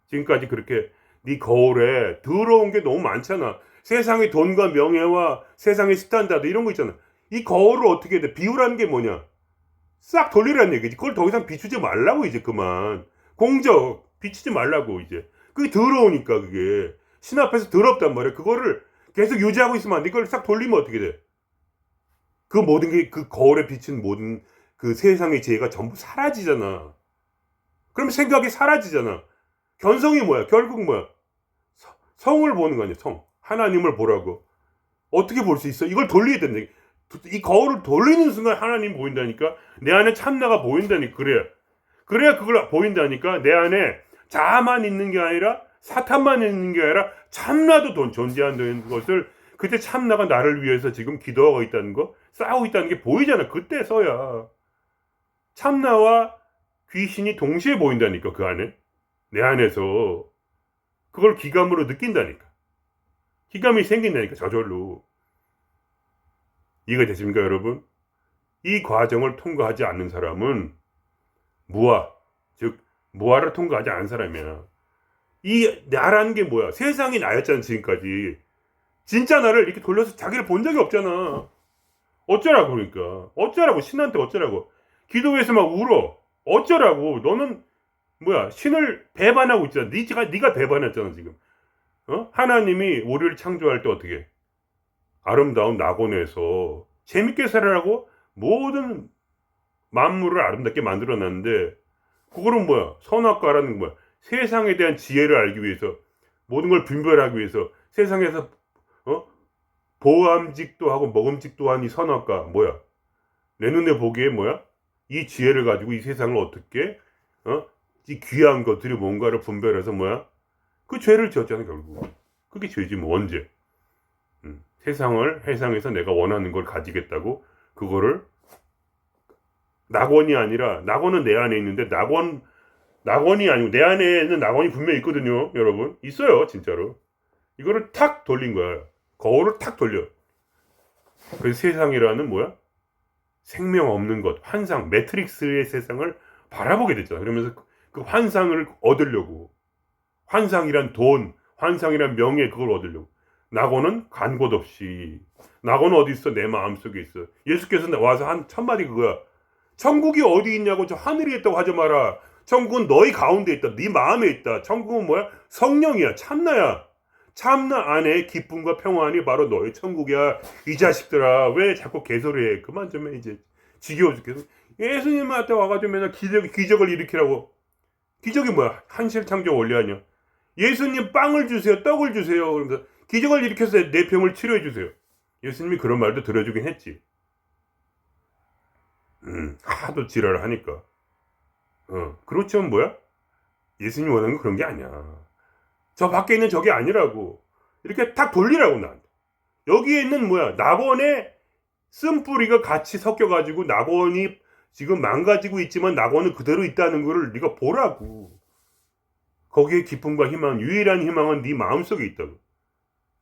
지금까지 그렇게 네 거울에 더러운 게 너무 많잖아. 세상의 돈과 명예와 세상의 스탠다드 이런 거 있잖아. 이 거울을 어떻게 해야 돼? 비우라는 게 뭐냐? 싹 돌리라는 얘기지. 그걸 더 이상 비추지 말라고 이제 그만. 공적 비추지 말라고 이제. 그게 더러우니까 그게. 신 앞에서 더럽단 말이야. 그거를 계속 유지하고 있으면 안 돼. 이걸 싹 돌리면 어떻게 돼? 그 모든 게 그 거울에 비친 모든 그 세상의 지혜가 전부 사라지잖아. 그럼 생각이 사라지잖아. 견성이 결국 성을 보는 거 아니야. 성. 하나님을 보라고. 어떻게 볼 수 있어? 이걸 돌려야 된다. 이 거울을 돌리는 순간 하나님 보인다니까. 내 안에 참나가 보인다니까. 그래야 그걸 보인다니까. 내 안에 자아만 있는 게 아니라 사탄만 있는 게 아니라 참나도 존재한다는 것을, 그때 참나가 나를 위해서 지금 기도하고 있다는 거, 싸우고 있다는 게 보이잖아. 그때서야 참나와 귀신이 동시에 보인다니까. 그 안에, 내 안에서 그걸 기감으로 느낀다니까. 기감이 생긴다니까. 저절로. 이해가 되십니까 여러분? 이 과정을 통과하지 않는 사람은 무아, 즉 무아를 통과하지 않은 사람이야. 이 나라는 게 뭐야? 세상이 나였잖아 지금까지. 진짜 나를 이렇게 돌려서 자기를 본 적이 없잖아. 어쩌라고. 그러니까 어쩌라고. 신한테 어쩌라고. 기도해서 막 울어. 어쩌라고. 너는 신을 배반하고 있잖아. 네가 배반했잖아 지금. 하나님이 우리를 창조할 때 어떻게 아름다운 낙원에서 재밌게 살아라고 모든 만물을 아름답게 만들어놨는데, 그거는 선악과라는 세상에 대한 지혜를 알기 위해서, 모든 걸 분별하기 위해서 세상에서 보암직도 하고 먹음직도 한 이 선악과 내 눈에 보기에 이 지혜를 가지고 이 세상을 어떻게 이 귀한 것들이 뭔가를 분별해서 그 죄를 지었잖아요 결국. 그게 죄지 언제. 세상에서 내가 원하는 걸 가지겠다고 그거를 낙원이 아니라 낙원은 내 안에 있는데 낙원이 아니고 내 안에는 낙원이 분명히 있거든요. 여러분 있어요 진짜로. 이거를 탁 돌린 거야. 거울을 탁 돌려. 그래서 세상이라는 뭐야? 생명 없는 것, 환상, 매트릭스의 세상을 바라보게 됐잖아. 그러면서 그 환상을 얻으려고, 환상이란 돈, 환상이란 명예, 그걸 얻으려고. 낙원은 간 곳 없이. 낙원은 어디 있어? 내 마음속에 있어. 예수께서 와서 한 첫마디 그거야. 천국이 어디 있냐고, 저 하늘에 있다고 하지 마라. 천국은 너희 가운데 있다. 네 마음에 있다. 천국은 뭐야? 성령이야. 참나야. 참나 안에 기쁨과 평안이 바로 너의 천국이야. 이 자식들아, 왜 자꾸 개소리해? 그만 좀 해, 이제. 지겨워 죽겠어. 예수님한테 와가지고 맨날 기적을 일으키라고. 기적이 뭐야? 한실 창조 원리 아니야? 예수님 빵을 주세요, 떡을 주세요. 그러면서 기적을 일으켜서 내 병을 치료해 주세요. 예수님이 그런 말도 들어주긴 했지. 하도 지랄을 하니까. 그렇지만 뭐야? 예수님이 원하는 건 그런 게 아니야. 저 밖에 있는 저게 아니라고. 이렇게 딱 돌리라고, 난. 여기에 있는 뭐야? 낙원에 쓴뿌리가 같이 섞여가지고 낙원이 지금 망가지고 있지만 낙원은 그대로 있다는 거를 네가 보라고. 거기에 기쁨과 희망, 유일한 희망은 네 마음속에 있다고.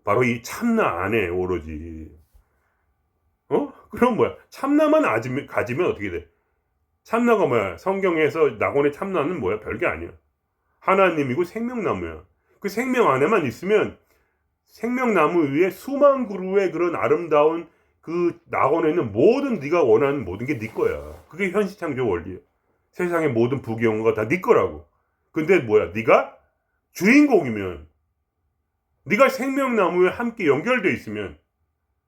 바로 이 참나 안에 오로지. 그럼 뭐야? 참나만 가지면 어떻게 돼? 참나가 뭐야? 성경에서 낙원의 참나는 뭐야? 별게 아니야. 하나님이고 생명나무야. 그 생명 안에만 있으면 생명나무 위에 수만 그루의 그런 아름다운 그 낙원에 있는 모든 네가 원하는 모든 게 네 거야. 그게 현시창조 원리야. 세상의 모든 부귀영화가 다 네 거라고. 근데 뭐야? 네가 주인공이면, 네가 생명나무에 함께 연결돼 있으면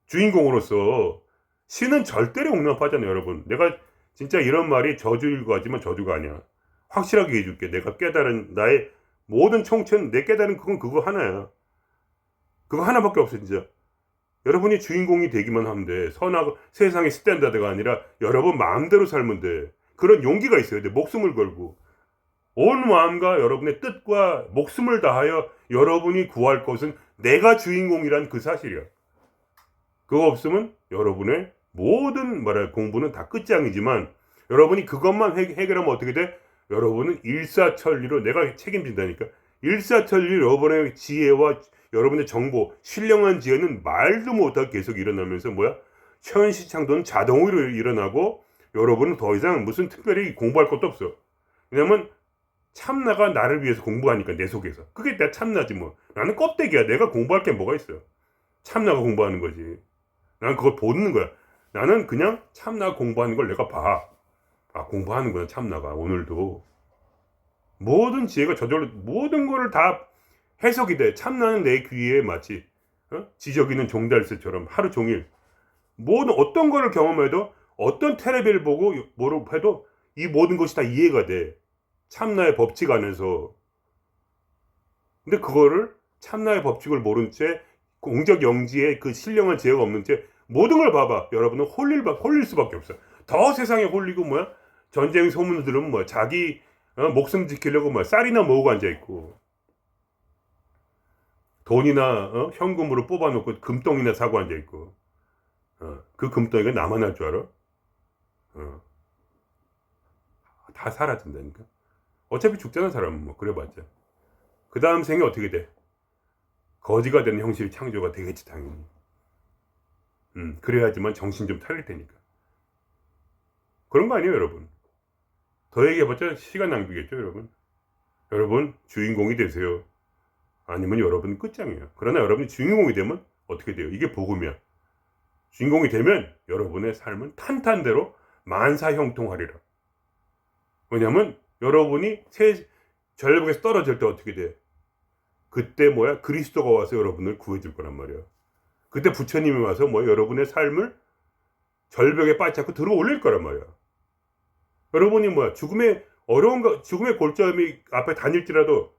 주인공으로서 신은 절대로 용납하잖아요, 여러분. 내가 진짜 이런 말이 저주일 것 같지만 저주가 아니야. 확실하게 해줄게. 내가 깨달은 나의 모든 청춘, 내 깨달은 그건 그거 하나야. 그거 하나밖에 없어, 진짜. 여러분이 주인공이 되기만 하면 돼. 선하고 세상의 스탠다드가 아니라 여러분 마음대로 살면 돼. 그런 용기가 있어야 돼. 목숨을 걸고. 온 마음과 여러분의 뜻과 목숨을 다하여 여러분이 구할 것은 내가 주인공이란 그 사실이야. 그거 없으면 여러분의 모든 공부는 다 끝장이지만 여러분이 그것만 해결하면 어떻게 돼? 여러분은 일사천리로 내가 책임진다니까. 일사천리 여러분의 지혜와 여러분의 정보, 신령한 지혜는 말도 못하게 계속 일어나면서 뭐야? 현시창조는 자동으로 일어나고 여러분은 더 이상 무슨 특별히 공부할 것도 없어. 왜냐면 참나가 나를 위해서 공부하니까 내 속에서. 그게 내 참나지 뭐. 나는 껍데기야. 내가 공부할 게 뭐가 있어요. 참나가 공부하는 거지. 나는 그걸 보는 거야. 나는 그냥 참나가 공부하는 걸 내가 봐. 아, 공부하는구나 참나가 오늘도. 모든 지혜가 저절로 모든 거를 다 해석이 돼. 참나는 내 귀에 마치 지저귀는 종달새처럼 하루 종일 모든 어떤 거를 경험해도 어떤 텔레비를 보고 뭐로 해도 이 모든 것이 다 이해가 돼. 참나의 법칙 안에서. 근데 그거를 참나의 법칙을 모른 채 공적 영지에 그 신령한 지혜가 없는 채 모든 걸 봐봐. 여러분은 홀릴 수밖에 없어. 더 세상에 홀리고 뭐야? 전쟁 소문을 들으면 뭐야? 자기 목숨 지키려고 뭐야? 쌀이나 모으고 앉아있고 돈이나 현금으로 뽑아놓고 금덩이나 사고 앉아있고 그 금덩이가 나만 할 줄 알아? 다 사라진다니까. 어차피 죽잖아 사람은 뭐 그래봤자. 그 다음 생에 어떻게 돼? 거지가 되는 형식의 창조가 되겠지 당연히. 그래야지만 정신 좀 차릴 테니까. 그런 거 아니에요 여러분. 더 얘기해봤자 시간 낭비겠죠 여러분. 여러분 주인공이 되세요. 아니면 여러분 끝장이에요. 그러나 여러분이 주인공이 되면 어떻게 돼요? 이게 복음이야. 주인공이 되면 여러분의 삶은 탄탄대로 만사형통하리라. 왜냐면 여러분이 전력에서 떨어질 때 어떻게 돼? 그때 뭐야? 그리스도가 와서 여러분을 구해줄 거란 말이야. 그때 부처님이 와서 여러분의 삶을 절벽에 빠잡고 들어 올릴 거란 말이야. 여러분이 죽음의 죽음의 골짜기 앞에 다닐지라도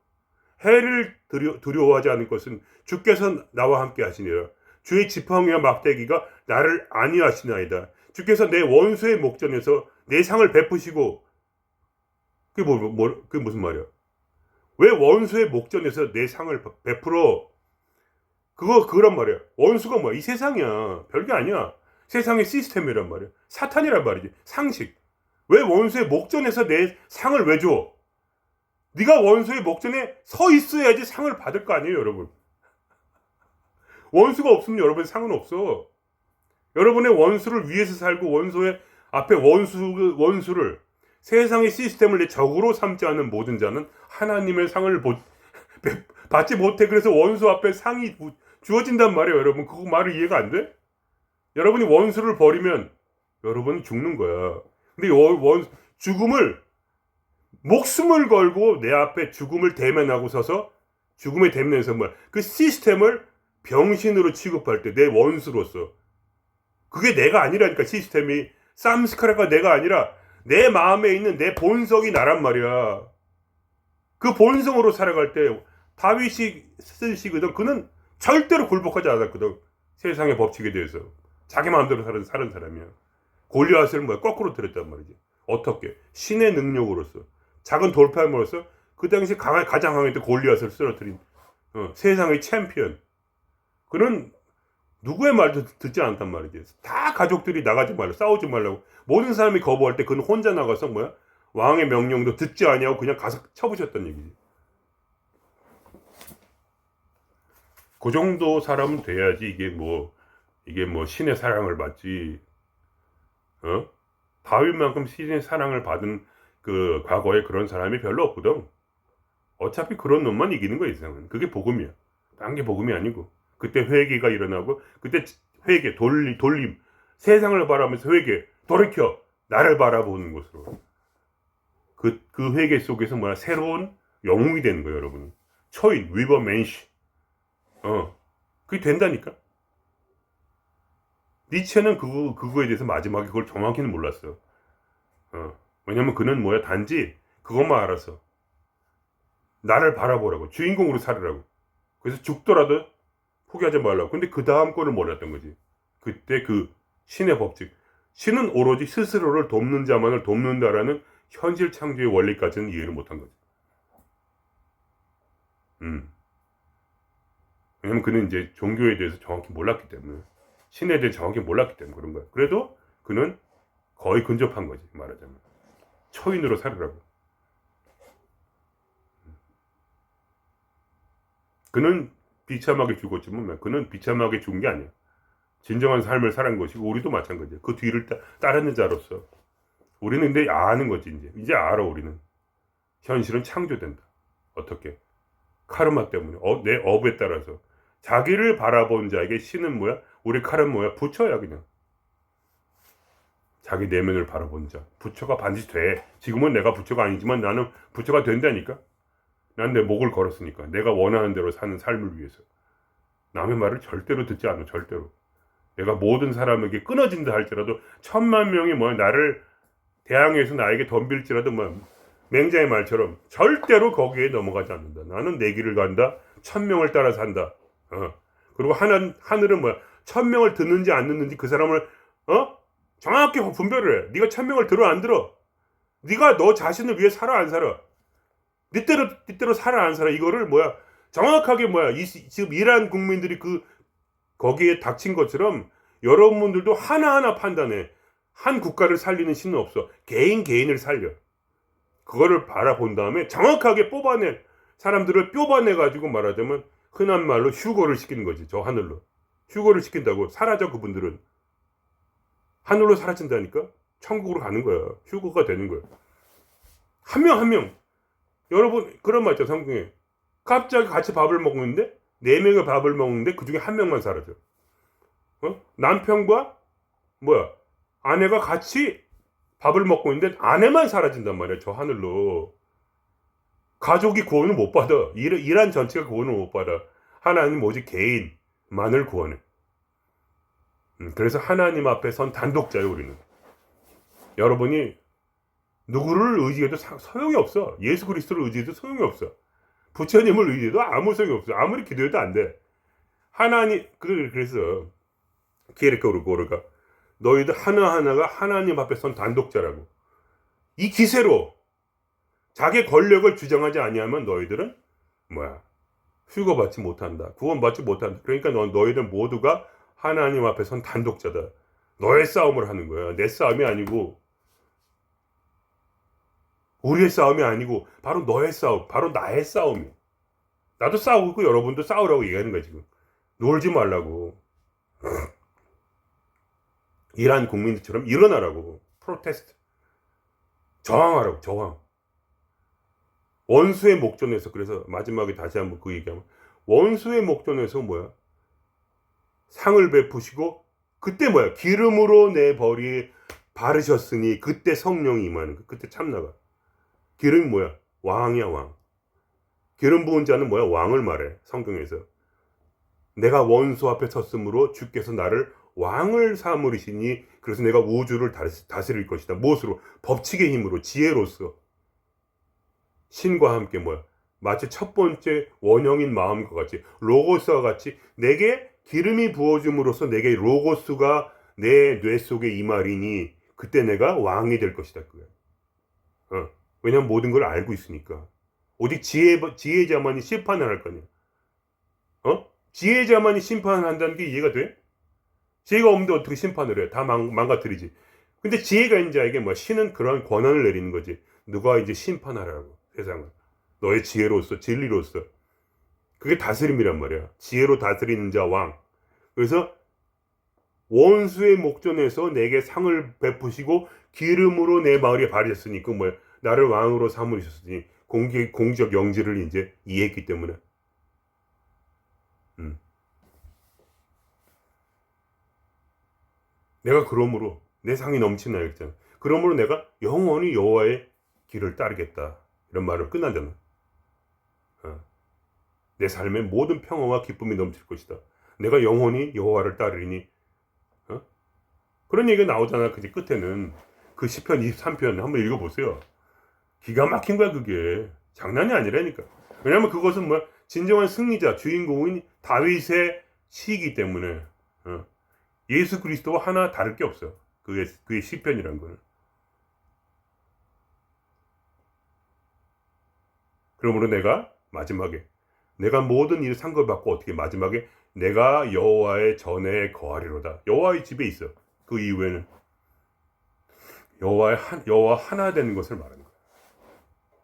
해를 두려워하지 않을 것은 주께서 나와 함께 하시니라. 주의 지팡이와 막대기가 나를 안위하시나이다. 주께서 내 원수의 목전에서 내 상을 베푸시고. 그게 무슨 말이야? 왜 원수의 목전에서 내 상을 베풀어? 그거란 말이야. 원수가 뭐야? 이 세상이야. 별게 아니야. 세상의 시스템이란 말이야. 사탄이란 말이지. 상식. 왜 원수의 목전에서 내 상을 왜 줘? 네가 원수의 목전에 서 있어야지 상을 받을 거 아니에요, 여러분. 원수가 없으면 여러분의 상은 없어. 여러분의 원수를 위해서 살고 원수의 앞에 원수를 세상의 시스템을 내 적으로 삼지 않은 모든 자는 하나님의 상을 받지 못해. 그래서 원수 앞에 상이 주어진단 말이에요, 여러분. 그거 말을 이해가 안 돼? 여러분이 원수를 버리면 여러분은 죽는 거야. 근데 죽음을 목숨을 걸고 내 앞에 죽음을 대면하고 서서 죽음에 대면해서 그 시스템을 병신으로 취급할 때 내 원수로서 그게 내가 아니라니까. 시스템이 쌈스카라가 내가 아니라 내 마음에 있는 내 본성이 나란 말이야. 그 본성으로 살아갈 때 다윗이 쓰시거든. 그는 절대로 굴복하지 않았거든. 세상의 법칙에 대해서 자기 마음대로 사는 사람이야. 골리앗을 거꾸로 들었단 말이지. 어떻게? 신의 능력으로서 작은 돌팔물로서 그 당시 가장 강했던 골리앗을 쓰러뜨린 세상의 챔피언. 그는 누구의 말도 듣지 않단 말이지. 다 가족들이 나가지 말라고, 싸우지 말라고. 모든 사람이 거부할 때 그는 혼자 나가서 왕의 명령도 듣지 아니하고 그냥 가서 쳐부셨단 얘기지. 그 정도 사람은 돼야지 이게 뭐 신의 사랑을 받지. 다윗만큼 신의 사랑을 받은 그 과거에 그런 사람이 별로 없거든. 어차피 그런 놈만 이기는 거야, 이 세상은. 그게 복음이야. 딴 게 복음이 아니고. 그때 회개가 일어나고, 그때 회개, 돌림, 세상을 바라면서 회개, 돌이켜, 나를 바라보는 것으로. 그 회개 속에서 새로운 영웅이 되는 거예요, 여러분. 초인, 위버맨시. 그게 된다니까. 니체는 그거에 대해서 마지막에 그걸 정확히는 몰랐어. 왜냐면 그는 단지 그것만 알았어. 나를 바라보라고, 주인공으로 살으라고. 그래서 죽더라도 포기하지 말라고. 근데 그 다음 거를 몰랐던 거지. 그때 그 신의 법칙. 신은 오로지 스스로를 돕는 자만을 돕는다라는 현실 창조의 원리까지는 이해를 못한 거지. 왜냐면 그는 이제 종교에 대해서 정확히 몰랐기 때문에, 신에 대해 정확히 몰랐기 때문에 그런 거야. 그래도 그는 거의 근접한 거지, 말하자면. 초인으로 살으라고. 그는 비참하게 죽었지만 그는 비참하게 죽은 게 아니야. 진정한 삶을 살은 것이고, 우리도 마찬가지야. 그 뒤를 따르는 자로서 우리는 근데 아는 거지. 이제 알아. 우리는 현실은 창조된다. 어떻게? 카르마 때문에, 내 업에 따라서 자기를 바라본 자에게 신은 우리 칼은 부처야. 그냥 자기 내면을 바라본 자, 부처가 반드시 돼. 지금은 내가 부처가 아니지만 나는 부처가 된다니까. 난 내 목을 걸었으니까. 내가 원하는 대로 사는 삶을 위해서. 남의 말을 절대로 듣지 않아. 절대로. 내가 모든 사람에게 끊어진다 할지라도 10,000,000명이 나를 대항해서 나에게 덤빌지라도 맹자의 말처럼 절대로 거기에 넘어가지 않는다. 나는 내 길을 간다. 1000명을 따라 산다. 그리고 하늘은 1000명을 듣는지 안 듣는지 그 사람을 정확히 분별을 해. 네가 1000명을 들어 안 들어. 네가 너 자신을 위해 살아 안 살아. 네 때로 살아 안 살아. 이거를 정확하게 지금 이란 국민들이 거기에 닥친 것처럼 여러분들도 하나하나 판단해. 한 국가를 살리는 신은 없어. 개인을 살려. 그거를 바라본 다음에 정확하게 사람들을 뽑아내가지고 말하자면 흔한 말로 휴거를 시키는 거지. 저 하늘로. 휴거를 시킨다고. 사라져. 그분들은. 하늘로 사라진다니까. 천국으로 가는 거야. 휴거가 되는 거야. 한 명. 여러분 그런 말 있죠. 성경에. 갑자기 같이 밥을 먹는데 4명의 밥을 먹는데 그중에 1명만 사라져. 남편과 아내가 같이 밥을 먹고 있는데 아내만 사라진단 말이야. 저 하늘로. 가족이 구원을 못 받아. 이란 전체가 구원을 못 받아. 하나님 오직 개인만을 구원해. 그래서 하나님 앞에 선 단독자예요. 우리는. 여러분이 누구를 의지해도 소용이 없어. 예수 그리스도를 의지해도 소용이 없어. 부처님을 의지해도 아무 소용이 없어. 아무리 기도해도 안 돼. 하나님, 그래서 키에르케고르가 너희들 하나하나가 하나님 앞에 선 단독자라고. 이 기세로 자기 권력을 주장하지 아니하면 너희들은 휴거받지 못한다. 구원받지 못한다. 그러니까 너희들 모두가 하나님 앞에 선 단독자다. 너의 싸움을 하는 거야. 내 싸움이 아니고 우리의 싸움이 아니고 바로 너의 싸움, 바로 나의 싸움이야. 나도 싸우고 여러분도 싸우라고 얘기하는 거야 지금. 놀지 말라고. 이란 국민들처럼 일어나라고. 프로테스트. 저항하라고. 저항. 원수의 목전에서, 그래서 마지막에 다시 한번 그 얘기하면, 원수의 목전에서 뭐야? 상을 베푸시고, 그때 뭐야? 기름으로 내 벌이 바르셨으니 그때 성령이 임하는 거. 그때 참나가. 기름이 뭐야? 왕이야, 왕. 기름 부은 자는 뭐야? 왕을 말해. 성경에서. 내가 원수 앞에 섰으므로 주께서 나를 왕을 삼으시니 그래서 내가 우주를 다스릴 것이다. 무엇으로? 법칙의 힘으로, 지혜로서. 신과 함께 뭐야? 마치 첫 번째 원형인 마음과 같이, 로고스와 같이 내게 기름이 부어줌으로써 내게 로고스가 내 뇌 속에 임하리니 그때 내가 왕이 될 것이다. 그거야. 왜냐면 모든 걸 알고 있으니까. 오직 지혜자만이 심판을 할 거냐. 지혜자만이 심판을 한다는 게 이해가 돼? 지혜가 없는데 어떻게 심판을 해? 다 망가뜨리지. 근데 지혜가 있는 자에게 뭐 신은 그러한 권한을 내리는 거지. 누가 이제 심판하라고, 세상을. 너의 지혜로서, 진리로서. 그게 다스림이란 말이야. 지혜로 다스리는 자 왕. 그래서 원수의 목전에서 내게 상을 베푸시고 기름으로 내 마을에 바르셨으니 그 뭐야? 나를 왕으로 삼으셨으니 공적 영지를 이제 이해했기 때문에. 내가 그러므로 내 상이 넘치나 했잖아. 그러므로 내가 영원히 여호와의 길을 따르겠다. 이런 말을 끝난다는. 내 삶에 모든 평화와 기쁨이 넘칠 것이다. 내가 영원히 여호와를 따르리니. 그런 얘기가 나오잖아. 그제 끝에는 그 시편 23편 한번 읽어보세요. 기가 막힌 거야 그게. 장난이 아니라니까. 왜냐면 그것은 뭐 진정한 승리자, 주인공인 다윗의 시이기 때문에. 예수 그리스도와 하나 다를 게 없어. 그의 시편이란 거는. 그러므로 내가 마지막에 내가 모든 일을 상급받고 어떻게 마지막에 내가 여호와의 전에 거하리로다. 여호와의 집에 있어. 그 이후에는 여호와 하나 되는 것을 말하는 거야.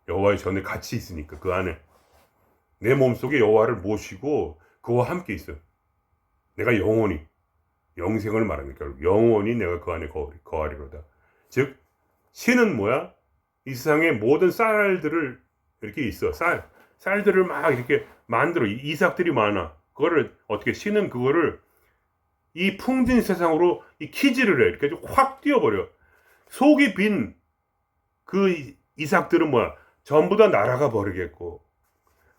여호와의 전에 같이 있으니까 그 안에 내 몸속에 여호와를 모시고 그와 함께 있어. 내가 영원히 영생을 말하니까 영원히 내가 그 안에 거하리로다. 즉 신은 뭐야? 이 세상의 모든 쌀들을 이렇게 있어. 쌀들을 막 이렇게 만들어. 이삭들이 많아. 그거를 어떻게 신은 그거를 이 풍진 세상으로 이 키즈를 해. 이렇게 확 띄워버려. 속이 빈 그 이삭들은 뭐야? 전부 다 날아가 버리겠고.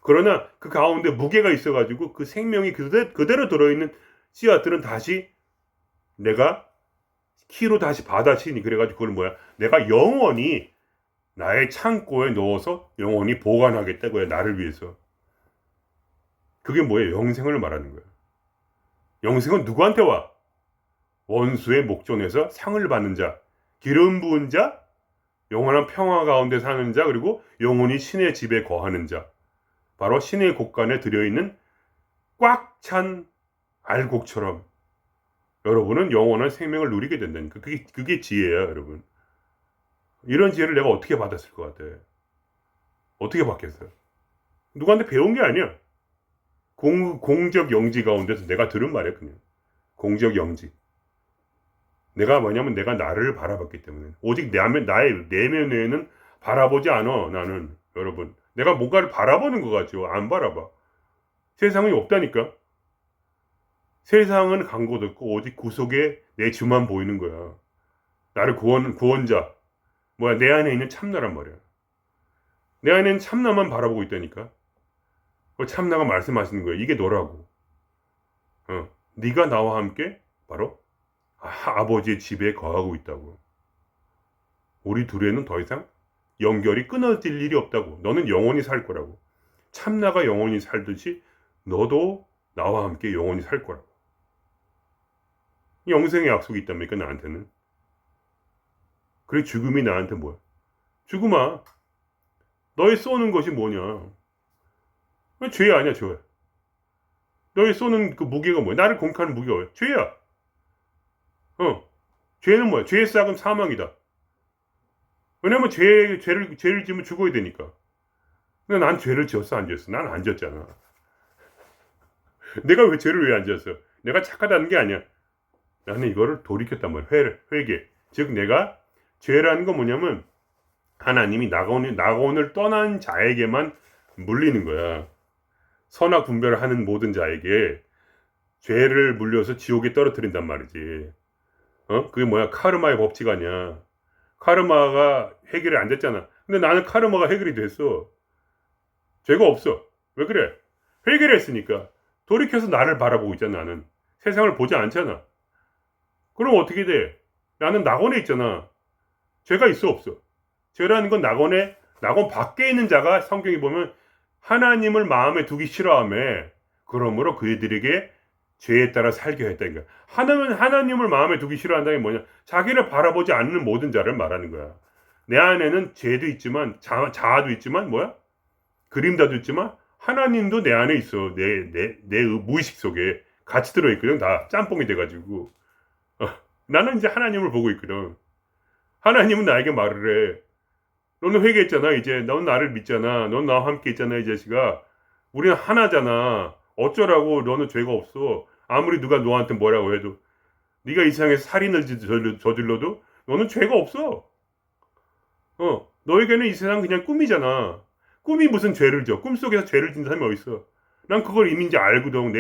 그러나 그 가운데 무게가 있어가지고 그 생명이 그대로 들어있는 씨앗들은 다시 내가 키로 다시 받아치니. 그래가지고 그걸 뭐야? 내가 영원히 나의 창고에 넣어서 영원히 보관하겠다. 그거야. 나를 위해서. 그게 뭐예요? 영생을 말하는 거야. 영생은 누구한테 와? 원수의 목전에서 상을 받는 자, 기름 부은 자, 영원한 평화 가운데 사는 자, 그리고 영원히 신의 집에 거하는 자. 바로 신의 곳간에 들여있는 꽉 찬 알곡처럼 여러분은 영원한 생명을 누리게 된다니까. 그게 지혜야, 여러분. 이런 지혜를 내가 어떻게 받았을 것 같아? 어떻게 받겠어요? 누구한테 배운 게 아니야. 공적 영지 가운데서 내가 들은 말이야, 그냥. 공적 영지. 내가 뭐냐면 내가 나를 바라봤기 때문에. 오직 나의 내면에는 바라보지 않아, 나는. 여러분. 내가 뭔가를 바라보는 것 같죠. 안 바라봐. 세상이 없다니까. 세상은 간 곳 없고 오직 구속에 내 주만 보이는 거야. 나를 구원자. 뭐야, 내 안에 있는 참나란 말이야. 내 안에 있는 참나만 바라보고 있다니까. 참나가 말씀하시는 거예요. 이게 너라고. 네가 나와 함께 바로 아버지의 집에 거하고 있다고. 우리 둘에는 더 이상 연결이 끊어질 일이 없다고. 너는 영원히 살 거라고. 참나가 영원히 살듯이 너도 나와 함께 영원히 살 거라고. 영생의 약속이 있답니까, 나한테는. 그래, 죽음이 나한테 뭐야? 죽음아, 너의 쏘는 것이 뭐냐? 죄 아니야, 죄. 너의 쏘는 그 무게가 뭐야? 나를 공격하는 무게가 뭐야? 죄야. 죄는 뭐야? 죄의 싹은 사망이다. 왜냐면 죄를 지으면 죽어야 되니까. 근데 난 죄를 지었어, 안 지었어? 난 안 지었잖아. 내가 왜 죄를 왜 안 지었어? 내가 착하다는 게 아니야. 나는 이거를 돌이켰단 말이야. 회개. 즉, 내가 죄라는 건 뭐냐면, 하나님이 낙원을 떠난 자에게만 물리는 거야. 선악 분별을 하는 모든 자에게 죄를 물려서 지옥에 떨어뜨린단 말이지. 그게 뭐야? 카르마의 법칙 아니야. 카르마가 해결이 안 됐잖아. 근데 나는 카르마가 해결이 됐어. 죄가 없어. 왜 그래? 해결했으니까. 돌이켜서 나를 바라보고 있잖아, 나는. 세상을 보지 않잖아. 그럼 어떻게 돼? 나는 낙원에 있잖아. 죄가 있어, 없어? 죄라는 건 낙원 밖에 있는 자가 성경에 보면 하나님을 마음에 두기 싫어하며 그러므로 그들에게 죄에 따라 살게 했다니까. 하나님을 마음에 두기 싫어한다는 게 뭐냐? 자기를 바라보지 않는 모든 자를 말하는 거야. 내 안에는 죄도 있지만 자아도 있지만 뭐야? 그림자도 있지만 하나님도 내 안에 있어. 내 무의식 속에 같이 들어있거든. 다 짬뽕이 돼가지고 나는 이제 하나님을 보고 있거든. 하나님은 나에게 말을 해. 너는 회개했잖아. 이제 넌 나를 믿잖아. 넌 나와 함께 있잖아. 이 자식아. 우리는 하나잖아. 어쩌라고. 너는 죄가 없어. 아무리 누가 너한테 뭐라고 해도 네가 이 세상에 살인을 저질러도 너는 죄가 없어. 너에게는 이 세상 그냥 꿈이잖아. 꿈이 무슨 죄를 져. 꿈속에서 죄를 짓는 사람이 어딨어. 난 그걸 이미 이제 알거든.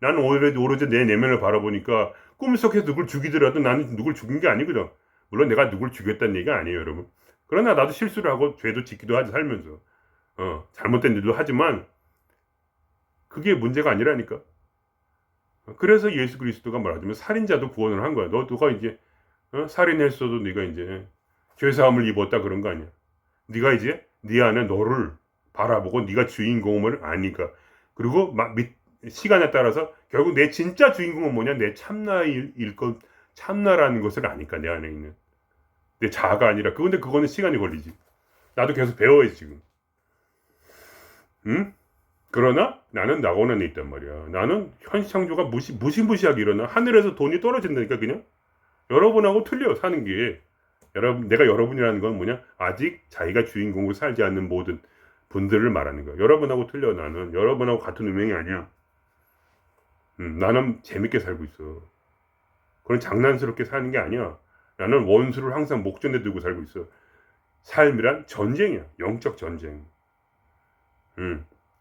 나는 오로지 내 내면을 바라보니까 꿈속에서 누굴 죽이더라도 나는 누굴 죽인 게 아니거든. 물론 내가 누굴 죽였다는 얘기가 아니에요, 여러분. 그러나 나도 실수를 하고 죄도 짓기도 하지, 살면서. 잘못된 일도 하지만 그게 문제가 아니라니까. 그래서 예수 그리스도가 말하자면 살인자도 구원을 한 거야. 너가 이제 살인했어도 네가 이제 죄사함을 입었다 그런 거 아니야. 네가 이제 네 안에 너를 바라보고 네가 주인공을 아니까. 그리고 시간에 따라서 결국 내 진짜 주인공은 뭐냐? 내 참나라는 것을 아니까, 내 안에 있는. 내 자아가 아니라. 근데 그거는 시간이 걸리지. 나도 계속 배워야지 지금. 응? 그러나 나는 낙원에 있단 말이야. 나는 현시창조가 무시무시하게 일어나. 하늘에서 돈이 떨어진다니까 그냥. 여러분하고 틀려 사는 게. 내가 여러분이라는 건 뭐냐? 아직 자기가 주인공으로 살지 않는 모든 분들을 말하는 거야. 여러분하고 틀려. 나는 여러분하고 같은 운명이 아니야. 나는 재밌게 살고 있어. 그런 장난스럽게 사는 게 아니야. 나는 원수를 항상 목전에 두고 살고 있어. 삶이란 전쟁이야. 영적 전쟁.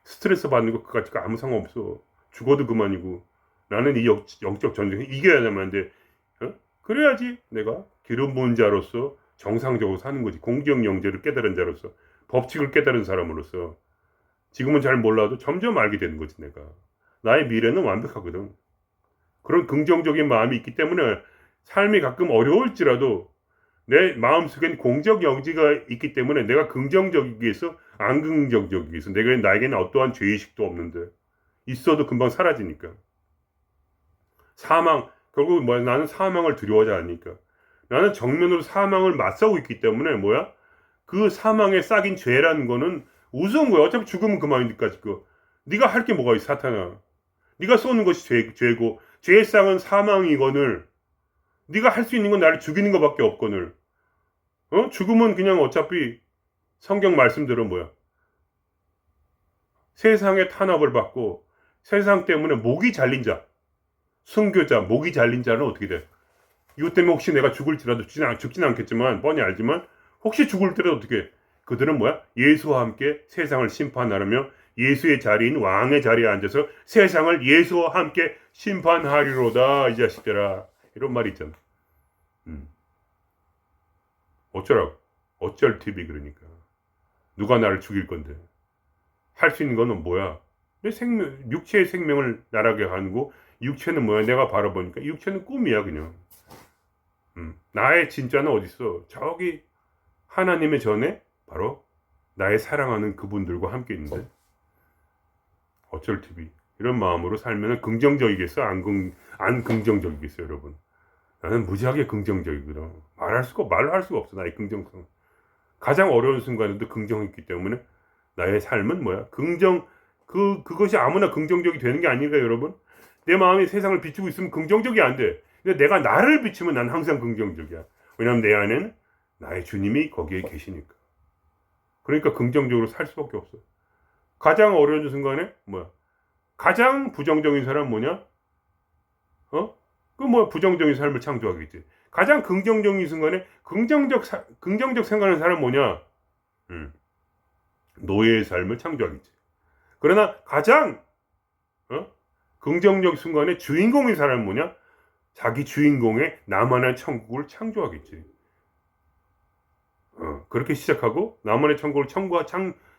스트레스 받는 거 그거 아무 상관없어. 죽어도 그만이고. 나는 이 영적 전쟁을 이겨야만 하는데 그래야지 내가 기름 부은 자로서 정상적으로 사는 거지. 공경 영제를 깨달은 자로서, 법칙을 깨달은 사람으로서. 지금은 잘 몰라도 점점 알게 되는 거지, 내가. 나의 미래는 완벽하거든. 그런 긍정적인 마음이 있기 때문에 삶이 가끔 어려울지라도 내 마음속엔 공적 영지가 있기 때문에 내가 긍정적이기 위해서 안 긍정적이기 위해서 나에게는 어떠한 죄의식도 없는데 있어도 금방 사라지니까. 결국 뭐야? 나는 사망을 두려워하지 않으니까. 나는 정면으로 사망을 맞서고 있기 때문에 뭐야? 그 사망에 싹인 죄라는 거는 우스운 거야. 어차피 죽으면 그만이니까 지금. 네가 할 게 뭐가 있어, 사탄아. 네가 쏘는 것이 죄고 죄의 싹은 사망이거늘. 네가 할 수 있는 건 나를 죽이는 것밖에 없거늘. 죽음은 그냥 어차피 성경 말씀대로 뭐야? 세상의 탄압을 받고 세상 때문에 목이 잘린 자, 순교자, 목이 잘린 자는 어떻게 돼? 이것 때문에 혹시 내가 죽을지라도 죽진 않겠지만 뻔히 알지만 혹시 죽을지라도 어떻게? 그들은 뭐야? 예수와 함께 세상을 심판하려며 예수의 자리인 왕의 자리에 앉아서 세상을 예수와 함께 심판하리로다 이 자식들아. 이런 말이 있잖아. 어쩌라고? 어쩔 TV 그러니까. 누가 나를 죽일 건데. 할 수 있는 거는 뭐야? 내 육체의 생명을 날아게 하고 육체는 뭐야? 내가 바라보니까 육체는 꿈이야 그냥. 나의 진짜는 어딨어? 저기 하나님의 전에 바로 나의 사랑하는 그분들과 함께 있는데 어쩔 TV 이런 마음으로 살면 긍정적이겠어? 안 긍정적이겠어 여러분? 나는 무지하게 긍정적이거든. 말할 수가 없어. 나의 긍정성. 가장 어려운 순간에도 긍정했기 때문에 나의 삶은 뭐야? 그것이 아무나 긍정적이 되는 게 아닌가 여러분? 내 마음이 세상을 비추고 있으면 긍정적이 안 돼. 근데 내가 나를 비추면 난 항상 긍정적이야. 왜냐하면 내 안에는 나의 주님이 거기에 계시니까. 그러니까 긍정적으로 살 수밖에 없어. 가장 어려운 순간에 뭐야? 가장 부정적인 사람 뭐냐? 그 뭐 부정적인 삶을 창조하겠지. 가장 긍정적인 순간에 긍정적 생각하는 사람 뭐냐? 노예의 삶을 창조하겠지. 그러나 가장 긍정적 순간에 주인공인 사람은 뭐냐? 자기 주인공의 나만의 천국을 창조하겠지. 그렇게 시작하고 나만의 천국을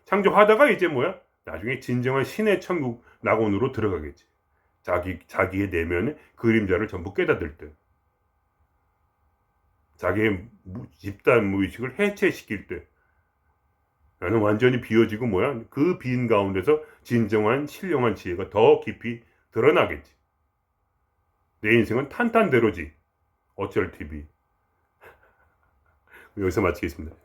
창조하다가 이제 뭐야? 나중에 진정한 신의 천국 낙원으로 들어가겠지. 자기의 내면의 그림자를 전부 깨닫을 때. 자기의 집단 무의식을 해체시킬 때. 나는 완전히 비워지고 뭐야? 그 빈 가운데서 진정한 신령한 지혜가 더 깊이 드러나겠지. 내 인생은 탄탄대로지. 어쩔 TV. 여기서 마치겠습니다.